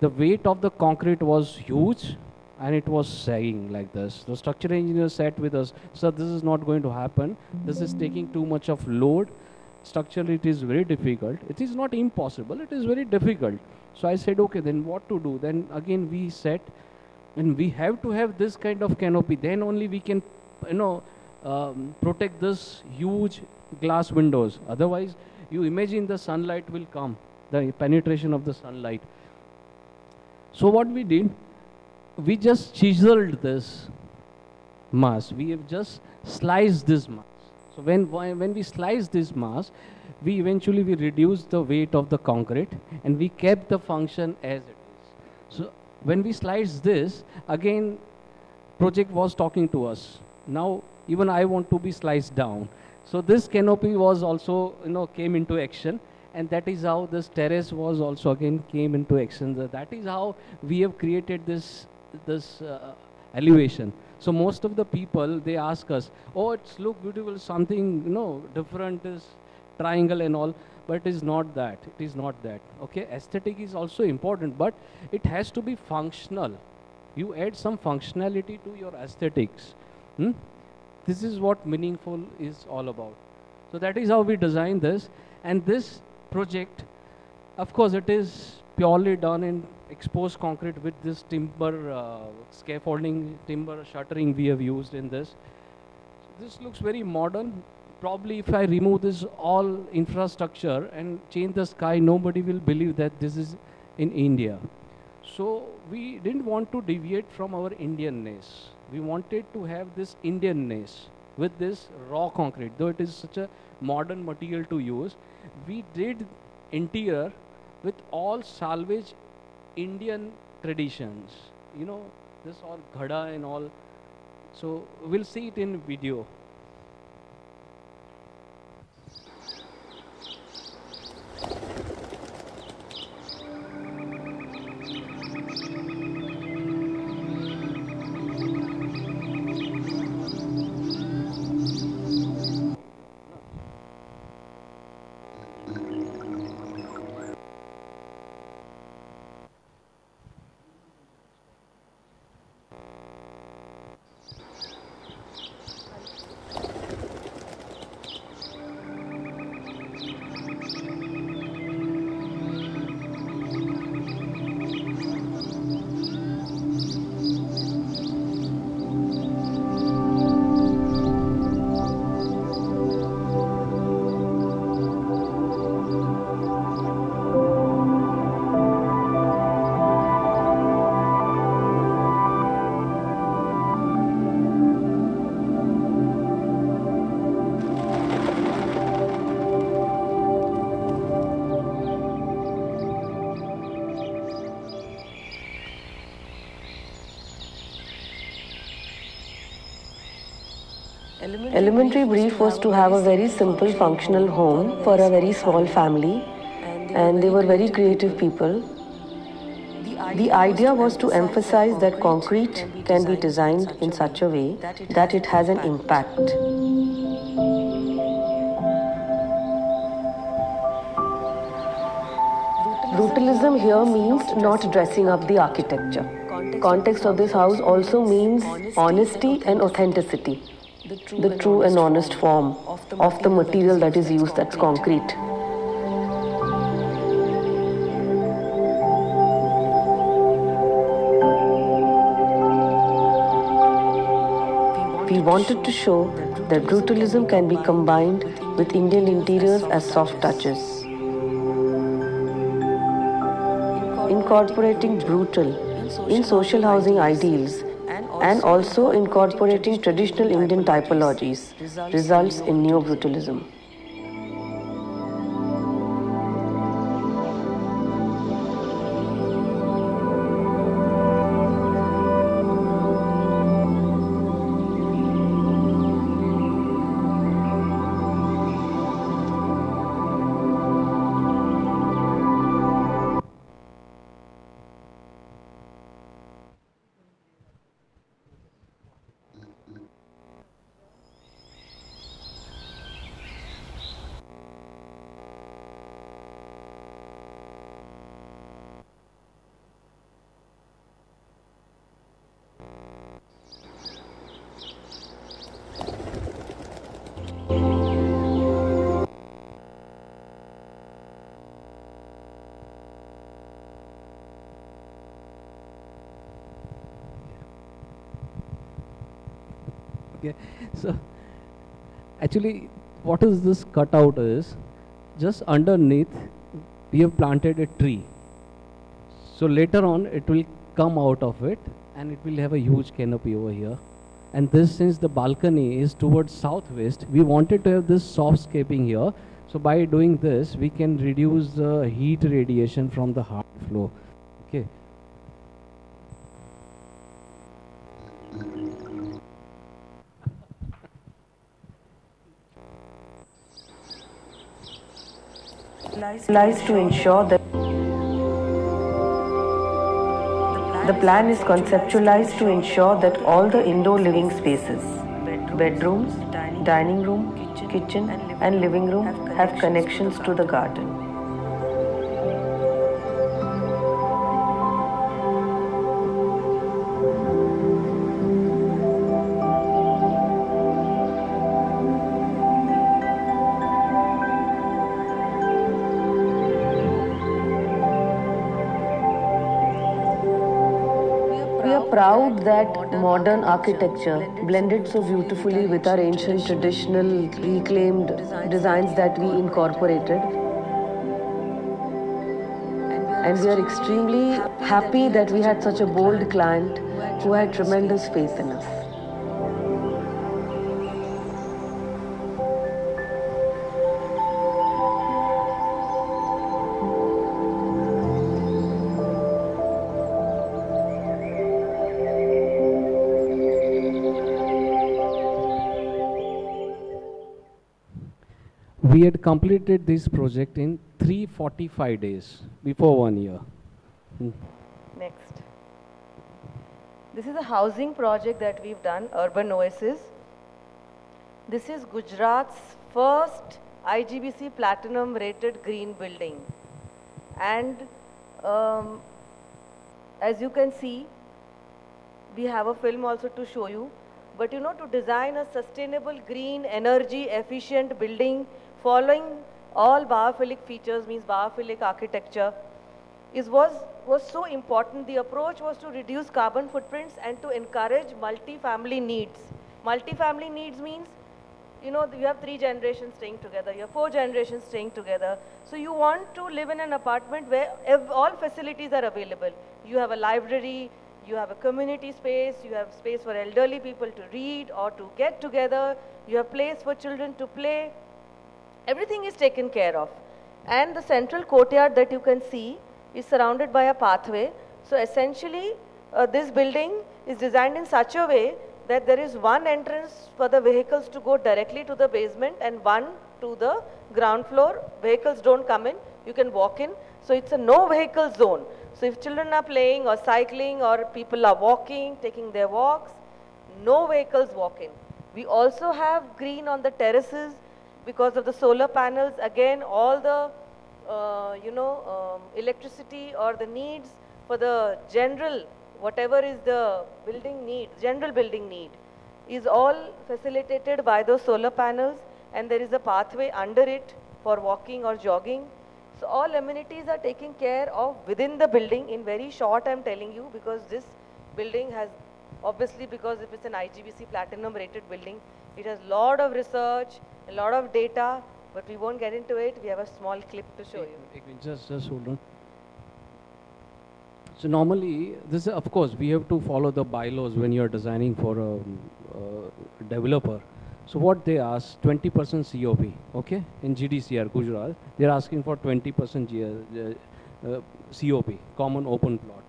the weight of the concrete was huge and it was sagging like this. The structural engineer sat with us, "Sir, this is not going to happen. This is taking too much of load. Structurally, it is very difficult. It is not impossible, it is very difficult." So I said, okay, then what to do? Then again we sat, and we have to have this kind of canopy. Then only we can, protect this huge glass windows. Otherwise, you imagine the sunlight will come, the penetration of the sunlight. So what we did, we just chiseled this mass. We have just sliced this mass. So when we slice this mass, we eventually reduce the weight of the concrete and we kept the function as it is. So when we slice this, again, project was talking to us. Now even I want to be sliced down. So this canopy was also, came into action, and that is how this terrace was also again came into action. That is how we have created this elevation. So most of the people, they ask us, "Oh, it's look beautiful, something different, is triangle and all," but it is not that. It is not that. Okay, aesthetic is also important, but it has to be functional. You add some functionality to your aesthetics. This is what meaningful is all about. So that is how we design this. And this project, of course, it is purely done in exposed concrete with this timber scaffolding, timber shuttering we have used in this. This looks very modern. Probably if I remove this all infrastructure and change the sky, nobody will believe that this is in India. So we didn't want to deviate from our Indianness. We wanted to have this Indianness with this raw concrete. Though it is such a modern material to use, we did interior with all salvage Indian traditions. This all ghada and all. So we'll see it in video. Elementary brief was to have a very simple functional home for a very small family, and they were very creative people. The idea was to emphasize that concrete can be designed in such a way that it has an impact. Brutalism here means not dressing up the architecture. Context of this house also means honesty and authenticity, the true and honest form of the material that is used, that's concrete. We wanted to show that brutalism can be combined with Indian interiors as soft touches. incorporating brutal in social housing ideals and also incorporating traditional Indian typologies results in neo-brutalism. Okay, so actually, what is this cutout is just underneath we have planted a tree. So later on, it will come out of it and it will have a huge canopy over here. And this, since the balcony is towards southwest, we wanted to have this soft scaping here. So by doing this, we can reduce the heat radiation from the hard floor. Okay. Lies to ensure that the plan is conceptualized to ensure that all the indoor living spaces, bedrooms, dining room, kitchen and living room have connections to the garden. We are proud that modern architecture blended so beautifully with our ancient traditional reclaimed designs that we incorporated. And we are extremely happy that we had such a bold client who had tremendous faith in us. We had completed this project in 345 days before 1 year. Next. This is a housing project that we've done, Urban Oasis. This is Gujarat's first IGBC Platinum rated green building. And as you can see, we have a film also to show you. But you know, to design a sustainable, green, energy efficient building following all biophilic features, means biophilic architecture, was so important. The approach was to reduce carbon footprints and to encourage multi-family needs. Multi-family needs means, you know, you have 3 generations staying together, you have 4 generations staying together. So you want to live in an apartment where all facilities are available. You have a library, you have a community space, you have space for elderly people to read or to get together, you have place for children to play. Everything is taken care of. And the central courtyard that you can see is surrounded by a pathway. So essentially, this building is designed in such a way that there is one entrance for the vehicles to go directly to the basement and one to the ground floor. Vehicles don't come in, you can walk in. So it's a no vehicle zone. So if children are playing or cycling or people are walking, taking their walks, no vehicles walk in. We also have green on the terraces because of the solar panels. Again, all the electricity or the needs for the general, whatever is the building need, general building need, is all facilitated by those solar panels, and there is a pathway under it for walking or jogging. So all amenities are taken care of within the building. In very short, I'm telling you, because this building has, obviously, because if it's an IGBC Platinum rated building, it has a lot of research, a lot of data, but we won't get into it. We have a small clip to show you. Just hold on. So normally, this is, of course, we have to follow the bylaws when you are designing for a developer. So what they ask, 20% COP, okay? In GDCR, Gujarat, they're asking for 20% COP, common open plot.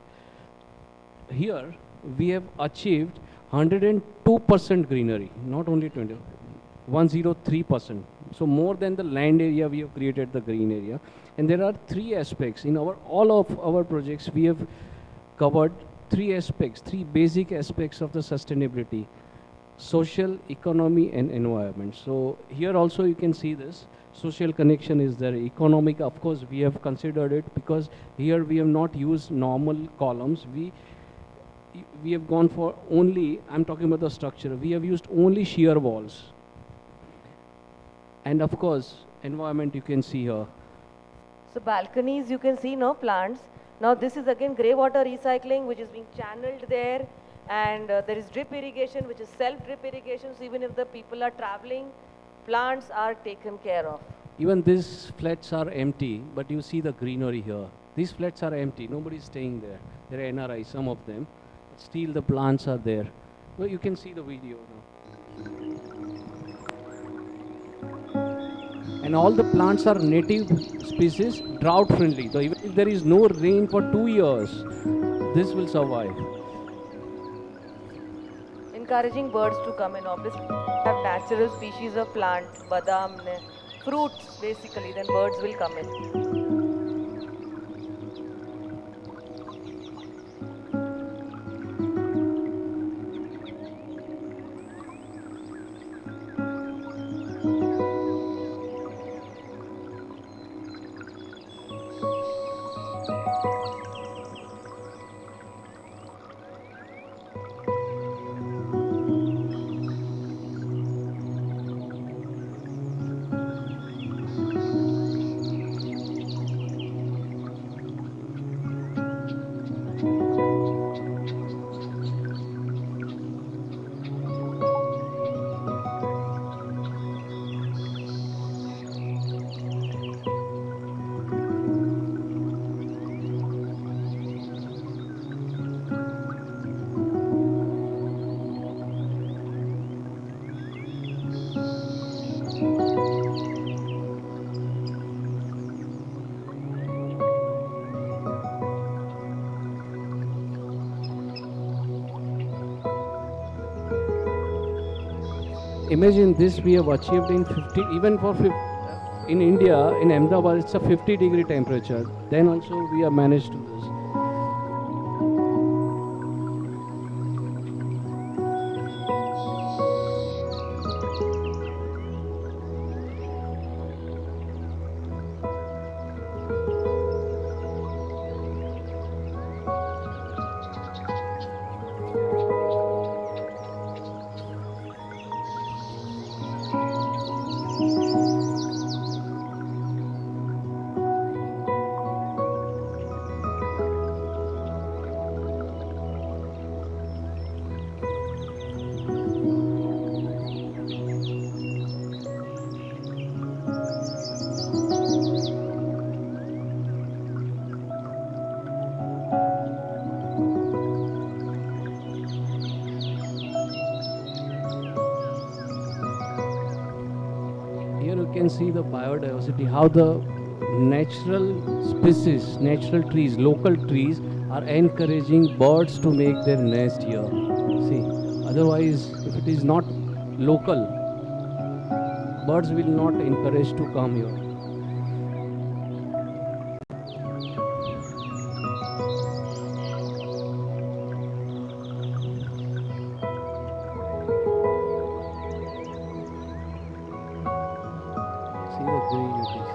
Here, we have achieved 102% greenery, not only 20, 103%. So more than the land area, we have created the green area. And there are three aspects. In all of our projects, we have covered three aspects, three basic aspects of the sustainability: social, economy, and environment. So here also you can see this. Social connection is there. Economic, of course, we have considered it because here we have not used normal columns. We have gone for only, I'm talking about the structure, we have used only shear walls. And of course, environment you can see here. So balconies, you can see no plants. Now this is again grey water recycling, which is being channeled there, and there is drip irrigation, which is self-drip irrigation. So even if the people are traveling, plants are taken care of. Even these flats are empty, but you see the greenery here. These flats are empty, nobody's staying there. They're NRI, some of them. Still the plants are there. Well, you can see the video now. And all the plants are native species, drought friendly. So even if there is no rain for 2 years, this will survive. Encouraging birds to come in, obviously. Have natural species of plant, badam, fruits basically, then birds will come in. Imagine this we have achieved in 50, even for 50, in India, in Ahmedabad, it's a 50-degree temperature. Then also we have managed to this. Here you can see the biodiversity, how the natural species, natural trees, local trees are encouraging birds to make their nest here. See, otherwise if it is not local, birds will not encourage to come here. See the green it is.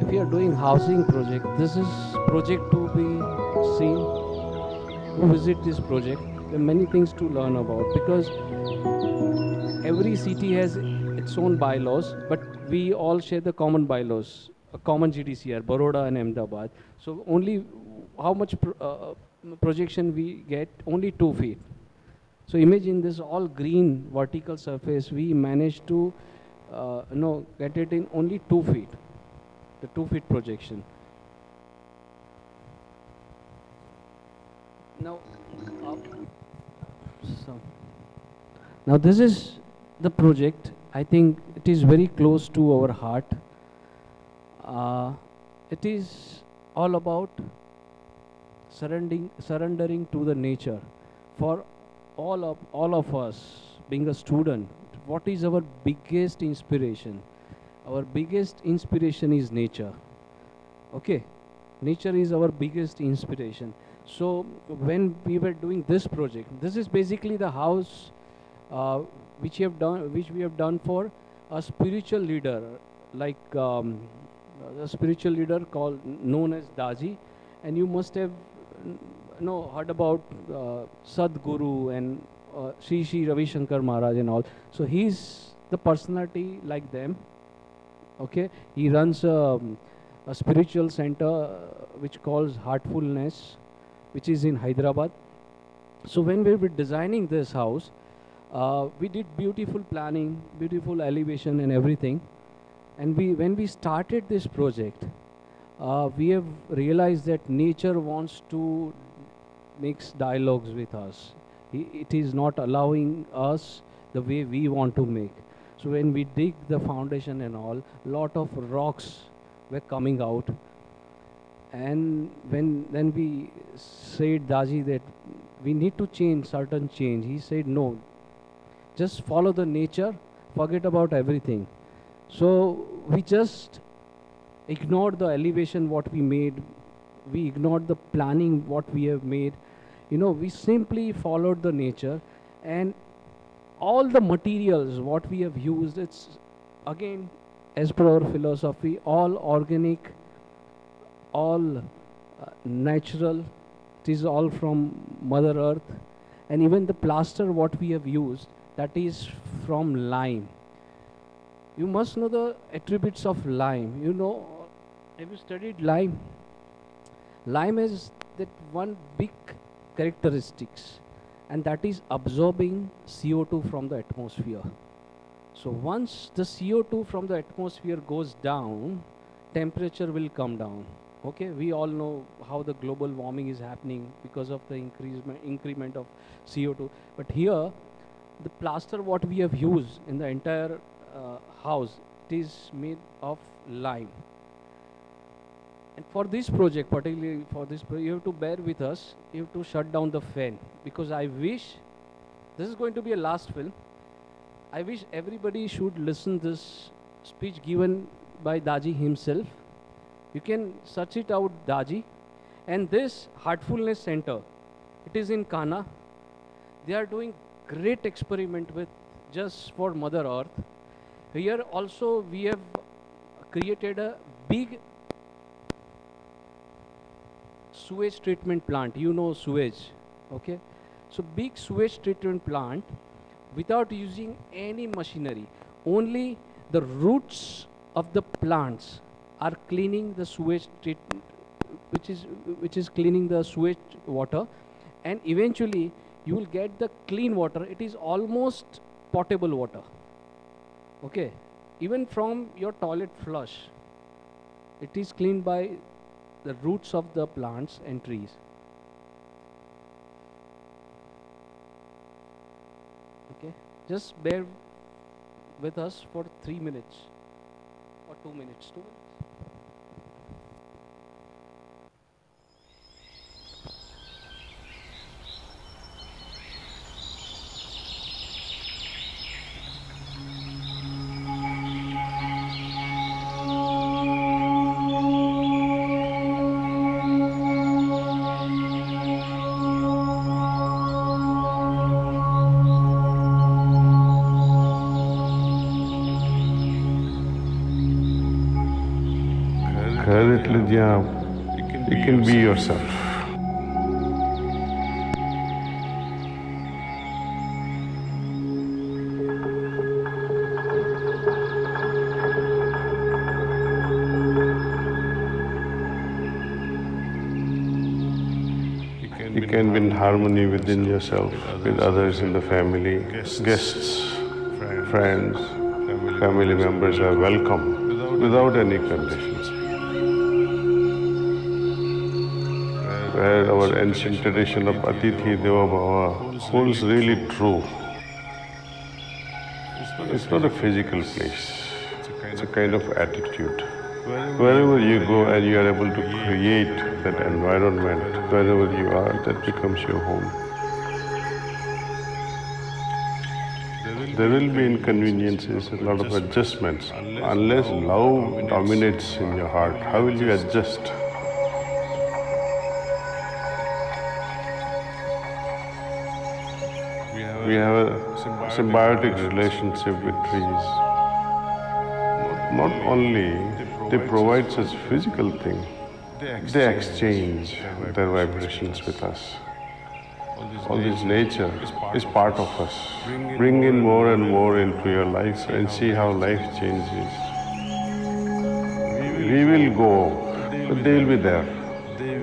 If you are doing housing project, this is project to be seen who visit this project, there are many things to learn about, because every city has its own bylaws, but we all share the common bylaws, a common GDCR, Baroda and Ahmedabad. So only how much projection we get? Only 2 feet. So imagine this all green vertical surface, we managed to get it in only 2 feet, the 2 feet projection. Now, uh, so, now this is the project. I think it is very close to our heart. It is all about surrendering to the nature. For all of us, being a student, what is our biggest inspiration? Our biggest inspiration is nature. Okay, nature is our biggest inspiration. So when we were doing this project, this is basically the house uh, which we have done for a spiritual leader, like a spiritual leader called known as Daji, and you must have heard about Sadguru and Sri Ravi Shankar Maharaj and all. So he's the personality like them. Okay, he runs a spiritual center which calls Heartfulness, which is in Hyderabad. So when we were designing this house, we did beautiful planning, beautiful elevation and everything. And when we started this project, we have realized that nature wants to mix dialogues with us. It is not allowing us the way we want to make. So when we dig the foundation and all, lot of rocks were coming out. And when we said Daji that we need to change certain change, he said no, just follow the nature, forget about everything. So we just ignored the elevation what we made, we ignored the planning what we have made. We simply followed the nature, and all the materials what we have used, it's again as per our philosophy, all organic, all natural. It is all from Mother Earth. And even the plaster what we have used, that is from lime. You must know the attributes of lime. Have you studied lime? Lime has that one big characteristics, and that is absorbing CO2 from the atmosphere. So once the CO2 from the atmosphere goes down, temperature will come down. Okay, we all know how the global warming is happening because of the increment of CO2. But here, the plaster what we have used in the entire house, it is made of lime. And for this project, particularly for this project, you have to bear with us. You have to shut down the fan, because I wish, this is going to be a last film. I wish everybody should listen this speech given by Daji himself. You can search it out, Daji. And this Heartfulness Center, it is in Kana. They are doing great experiment with just for Mother Earth. Here also we have created a big sewage treatment plant. Sewage, okay? So big sewage treatment plant without using any machinery. Only the roots of the plants are cleaning the sewage treatment, which is cleaning the sewage water, and eventually you will get the clean water. It is almost potable water. Okay, even from your toilet flush, it is cleaned by the roots of the plants and trees. Okay, just bear with us for 3 minutes or 2 minutes. 2 minutes. خالد الدياب, you can be yourself. You can be in harmony within yourself, with others in the family. Guests, friends, family members are welcome without any conditions. Where our ancient tradition of Atithi Deva Bhava holds really true. It's not a physical place, it's a kind of attitude. Wherever you go and you are able to create that environment, wherever you are, that becomes your home. There will be inconveniences, a lot of adjustments. Unless love dominates in your heart, how will you adjust? We have a symbiotic relationship with trees. Not only they provide such physical thing, they exchange their vibrations with us. All this nature is part of us. Bring in more and more into your life and see how life changes. We will go, but they will be there.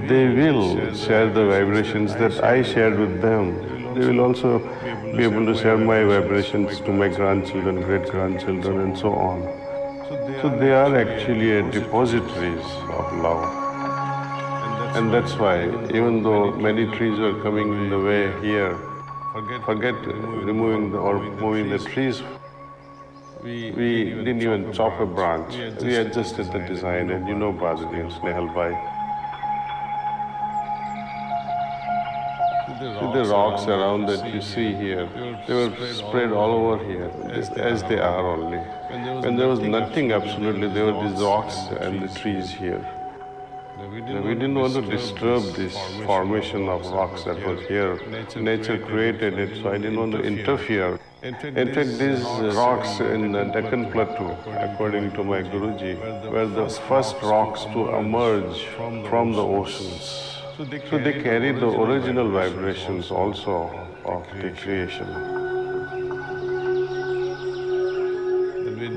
They will share the vibrations that I shared with them. They will also be able to share my vibrations to my grandchildren, great-grandchildren, and so on. So they are actually depositories of love. And that's why, even though many trees were coming in the way here, forget removing or moving the trees, we didn't even chop a branch. We adjusted the design, and you know Bhadri and Snehal Bhai. The rocks around that you see here, they were spread all over here, as they are only. When there was nothing absolutely, there were these rocks and the trees here. We didn't want to disturb this formation of rocks that was here. Nature created it, so I didn't want to interfere. In fact, these rocks in the Deccan Plateau, according to my Guruji, were the first rocks to emerge from the oceans. So they carry the original vibrations also of the creation.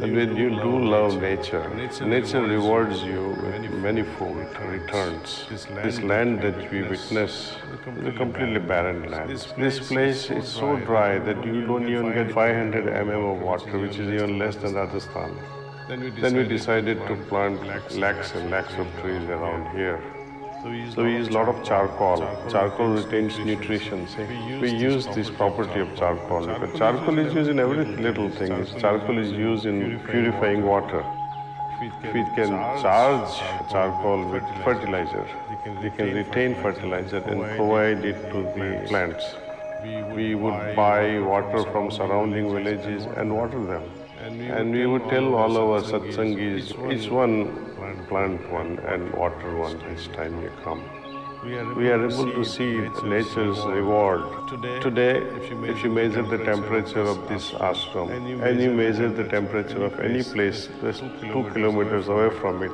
And when you do love nature, nature rewards you with manifold returns. This land that we witness is a completely barren land. This place is so dry that you don't even get 500 mm of water, which is even less than Rajasthan. Then we decided to plant lakhs and lakhs of trees around here. So we use a lot of charcoal. Charcoal retains nutrition. We use this property of charcoal because charcoal is used in every little thing. Charcoal is used in purifying water. If we can charge charcoal with fertilizer, we can retain fertilizer and provide it to the plants. We would buy water from surrounding villages and water them. And we would tell all our satsangis, each one plant one and water one each time you come. We are able to see nature's reward. Today, if you measure the temperature of this ashram and you measure the temperature of any place just 2 kilometers away from it,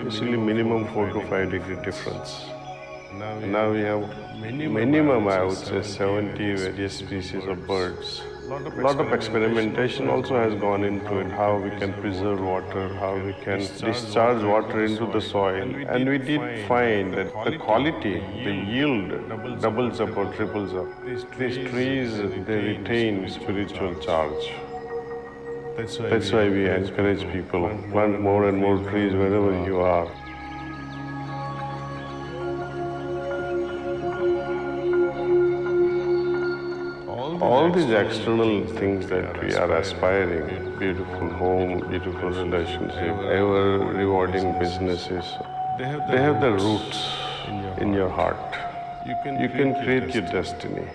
you see minimum 4 to 5 degree difference. Now we have minimum, I would say, 70 various species of birds. A lot of experimentation also has gone into it, how we can preserve water, how we can discharge water into the soil. And we did find that the quality, the yield doubles up or triples up. These trees, they retain spiritual charge. That's why we encourage people, plant more and more trees wherever you are. All these external things that we are aspiring, beautiful home, beautiful relationship, ever rewarding businesses, they have their roots in your heart. You can create your destiny.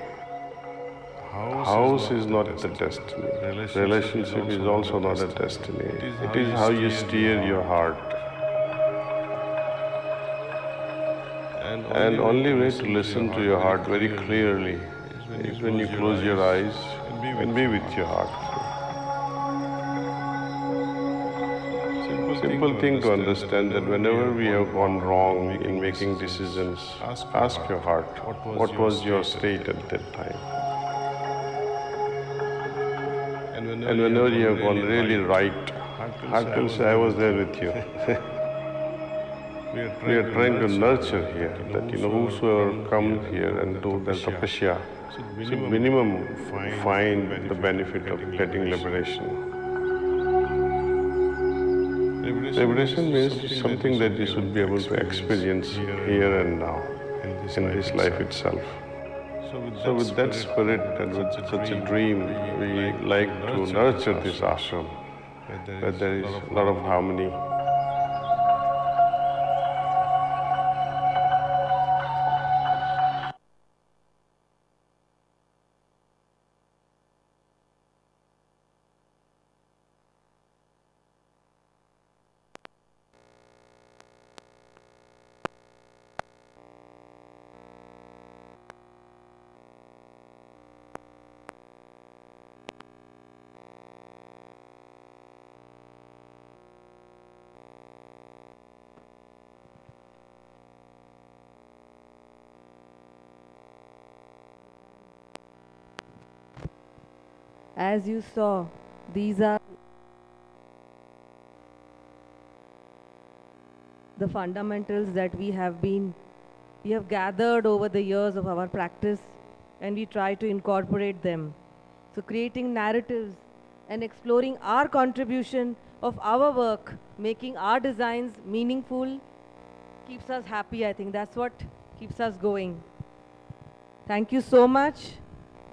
House is not the destiny. Relationship is also not a destiny. It is how you steer your heart. And only way to listen to your heart very clearly is when you close your eyes and be with your heart. Simple thing to understand that whenever we have gone wrong in making decisions, ask your heart, what was your state at that time? And whenever you have gone really right, heart will say, I was there with you. We are trying to nurture here that whosoever comes here and do the tapasya should minimum find the benefit of getting liberation. Liberation means something that you should be able to experience here and now, in this life itself. So with that spirit and with such a dream, we like to nurture this ashram, where there is a lot of harmony. As you saw, these are the fundamentals that we have gathered over the years of our practice, and we try to incorporate them. So creating narratives and exploring our contribution of our work, making our designs meaningful, keeps us happy. I think that's what keeps us going. Thank you so much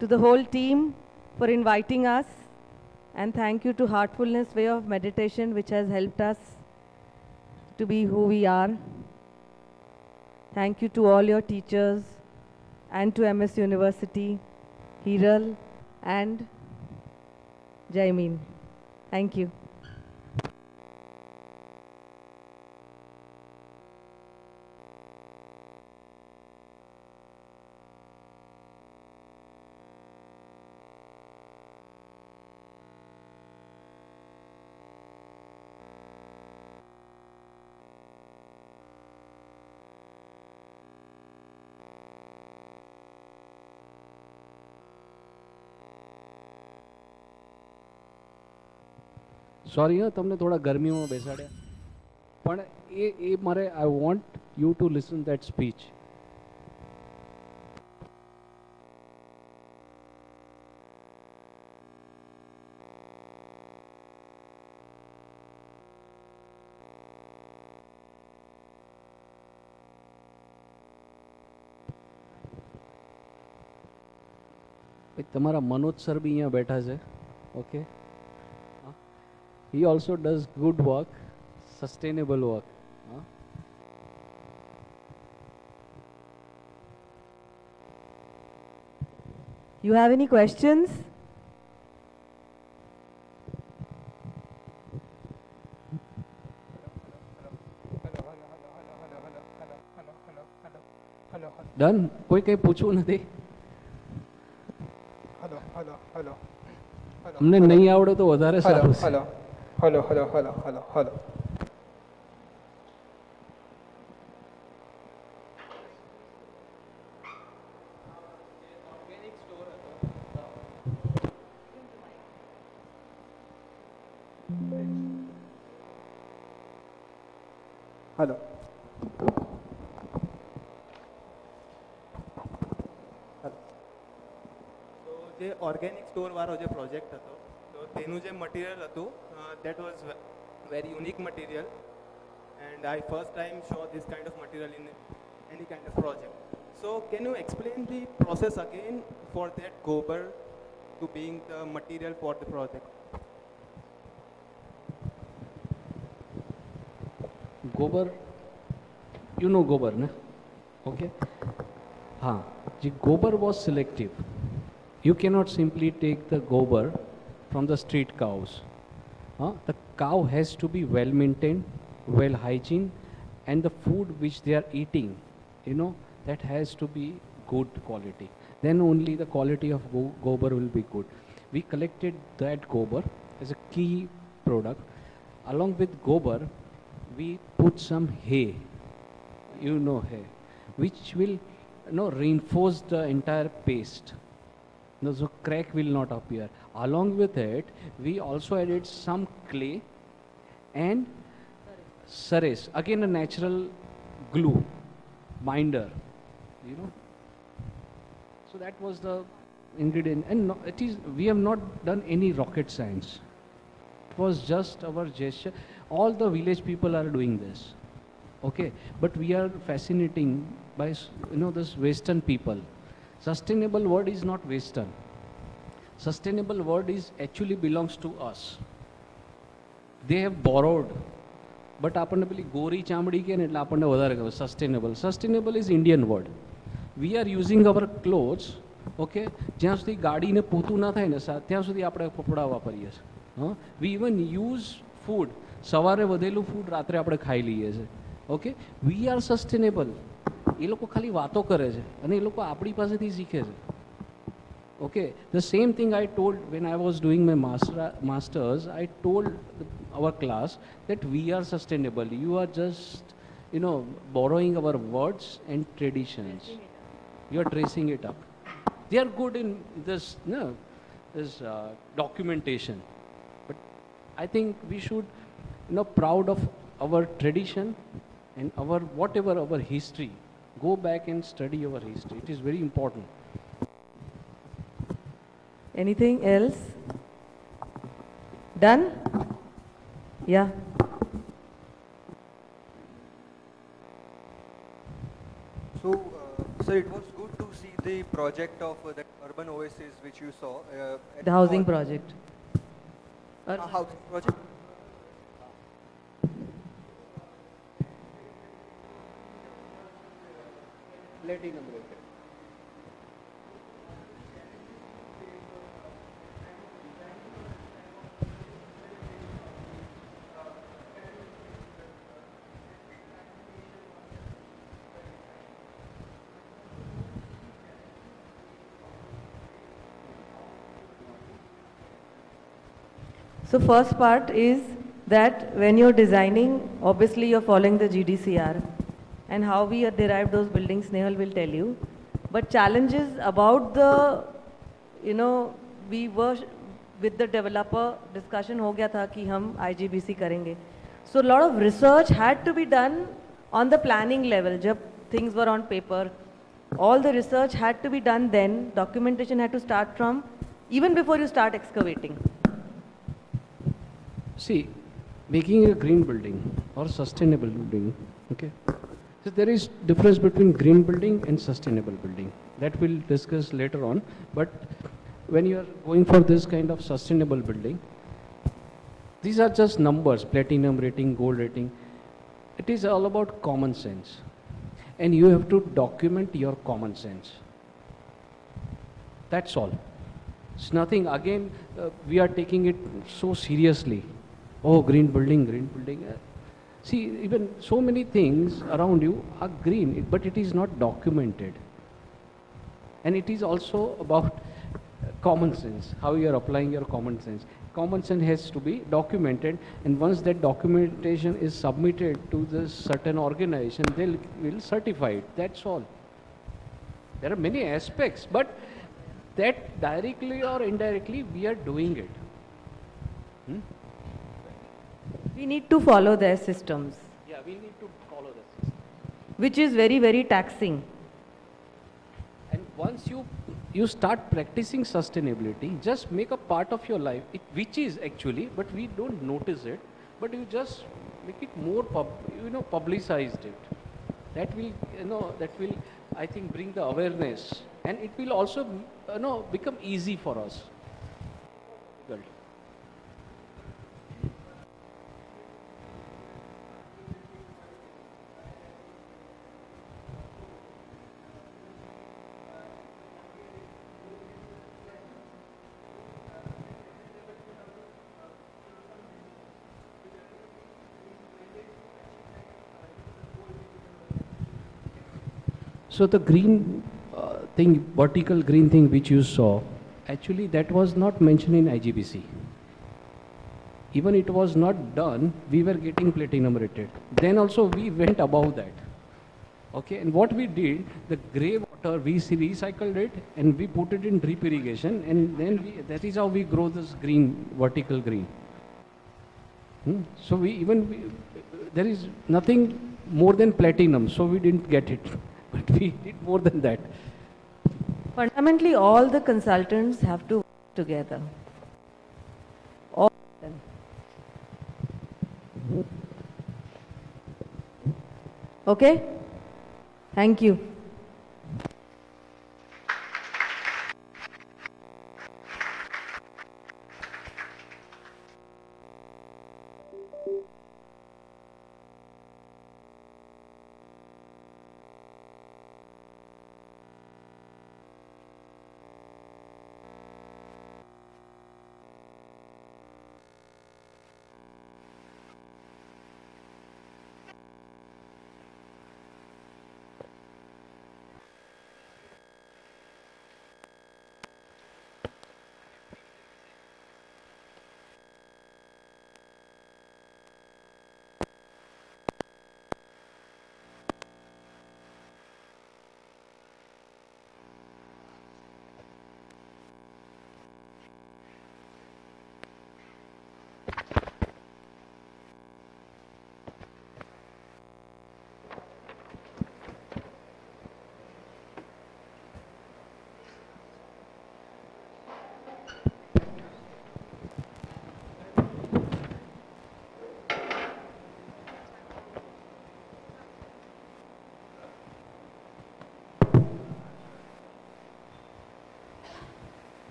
to the whole team for inviting us, and thank you to Heartfulness Way of Meditation, which has helped us to be who we are. Thank you to all your teachers and to M.S. University, Hiral and Jaimin. Thank you. Sorry હા તમને થોડા ગરમીમાં બેસાડ્યા પણ એ મારે I want you to listen that speech. તમારા Manoj sir બી અહીંયા બેઠા છે. Okay, he also does good work, sustainable work. You have any questions? Done? કોઈ કંઈ પૂછવું નથી? અમને નહીં આવડે તો વધારે સારું છે. Hello. Hello. જે ઓર્ગેનિક સ્ટોર વાળો જે પ્રોજેક્ટ હતો તો તેનું જે મટીરિયલ હતું that was very unique material, and I first time saw this kind of material in any kind of project. So can you explain the process again for that gobar to being the material for the project? गोबर, you know gobar, na? Okay. हाँ, the gobar was selective. You cannot simply take the gobar from the street cows. The cow has to be well maintained, well hygiene, and the food which they are eating, that has to be good quality. Then only the quality of gobar will be good. We collected that gobar as a key product. Along with gobar, we put some hay, hay, which will reinforce the entire paste. So crack will not appear. Along with it, we also added some clay and S.A.S, again a natural glue, binder, you know. So that was the ingredient, and no, it is, we have not done any rocket science. It was just our gesture. All the village people are doing this, okay, but we are fascinating by this Western people. Sustainable word is not Western. Sustainable word is actually belongs to us. They have borrowed, but આપણને પેલી ગોરી ચામડી કે ને એટલે આપણને વધારે ખબર. Sustainable is Indian word. We are using our clothes, okay, જ્યાં સુધી ગાડીને પોતું ના થાય ને ત્યાં સુધી આપણે કપડાં વાપરીએ છીએ. વી ઇવન યુઝ ફૂડ, સવારે વધેલું ફૂડ રાત્રે આપણે ખાઈ લઈએ છીએ. Okay, we are sustainable. એ લોકો ખાલી વાતો કરે છે અને એ લોકો આપણી પાસેથી શીખે છે. Okay, the same thing I told when I was doing my masters. I told our class that we are sustainable. You are just, borrowing our words and traditions. You are tracing it up. They are good in this, documentation. But I think we should, proud of our tradition and our whatever our history. Go back and study our history. It is very important. Anything else? Done? Yeah. So, sir, it was good to see the project of the urban oasis which you saw. At The housing project. Housing project. So first part is that when you're designing, obviously you're following the GDCR, and how we derive those buildings, Nehal will tell you. But challenges about the, we were with the developer, discussion हो गया था कि हम IGBC करेंगे. So a lot of research had to be done on the planning level. जब things were on paper, all the research had to be done then. Documentation had to start from even before you start excavating. See, making a green building or sustainable building, okay. So there is difference between green building and sustainable building. That we'll discuss later on. But when you are going for this kind of sustainable building, these are just numbers, platinum rating, gold rating. It is all about common sense. And you have to document your common sense. That's all. It's nothing, again, we are taking it so seriously. Oh, green building, green building. See, even so many things around you are green, but it is not documented. And it is also about common sense, how you are applying your common sense. Common sense has to be documented, and once that documentation is submitted to this certain organization, they will certify it. That's all. There are many aspects, but that directly or indirectly we are doing it. We need to follow their systems. Yeah, we need to follow the system. Which is very, very taxing. And once you start practicing sustainability, just make a part of your life, which is actually, but we don't notice it, but you just make it more, publicized it. That will, I think, bring the awareness, and it will also, become easy for us. So the green thing, vertical green thing which you saw, actually that was not mentioned in IGBC. Even it was not done, we were getting platinum rated. Then also we went above that. Okay, and what we did, the grey water, we recycled it and we put it in drip irrigation, and then that is how we grow this green, vertical green. So there is nothing more than platinum, so we didn't get it. But we did more than that. Fundamentally, all the consultants have to work together. All of them. Okay? Thank you.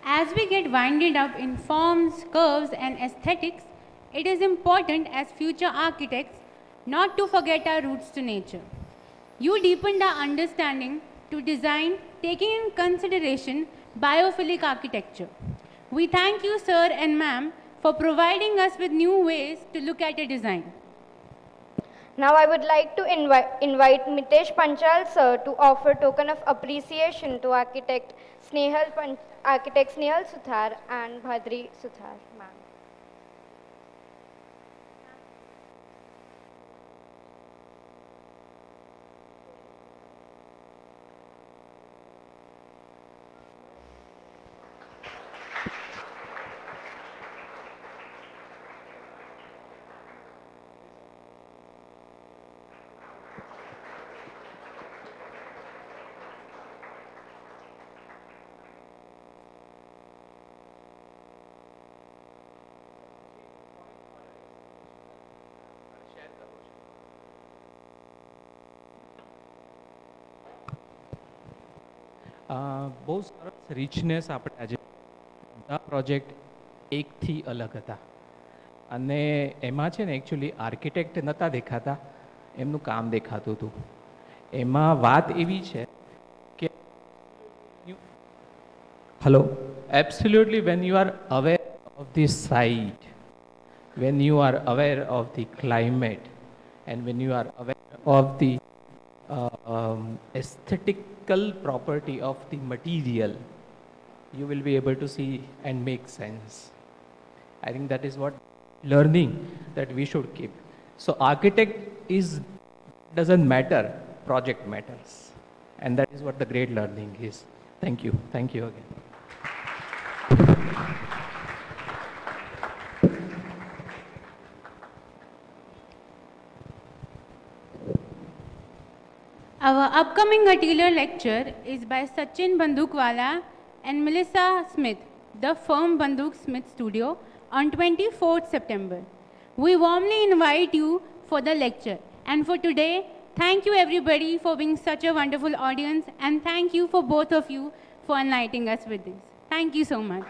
As we get winded up in forms, curves, and aesthetics, it is important as future architects not to forget our roots to nature. You deepened our understanding to design taking in consideration biophilic architecture. We thank you, sir and ma'am, for providing us with new ways to look at a design. Now I would like to invite Mitesh Panchal sir to offer token of appreciation to architect Snehal Suthar and Bhadri Suthar, ma'am. બહુ સરસ richness આપણે આજે બધા project એકથી અલગ હતા અને એમાં છે ને એકચ્યુઅલી આર્કિટેક્ટ નહોતા દેખાતા, એમનું કામ દેખાતું હતું. એમાં વાત એવી છે કે hello absolutely when you are aware of the site, when you are aware of the climate and when you are aware of the aesthetical property of the material, you will be able to see and make sense. I think that is what learning that we should keep. So architect is doesn't matter, project matters, and that is what the great learning is. Thank you again. Our upcoming Aterlier lecture is by Sachin Bandukwala and Melissa Smith, the firm Banduk Smith Studio, on 24th September. We warmly invite you for the lecture. And for today, thank you everybody for being such a wonderful audience, and thank you for both of you for enlightening us with this. Thank you so much.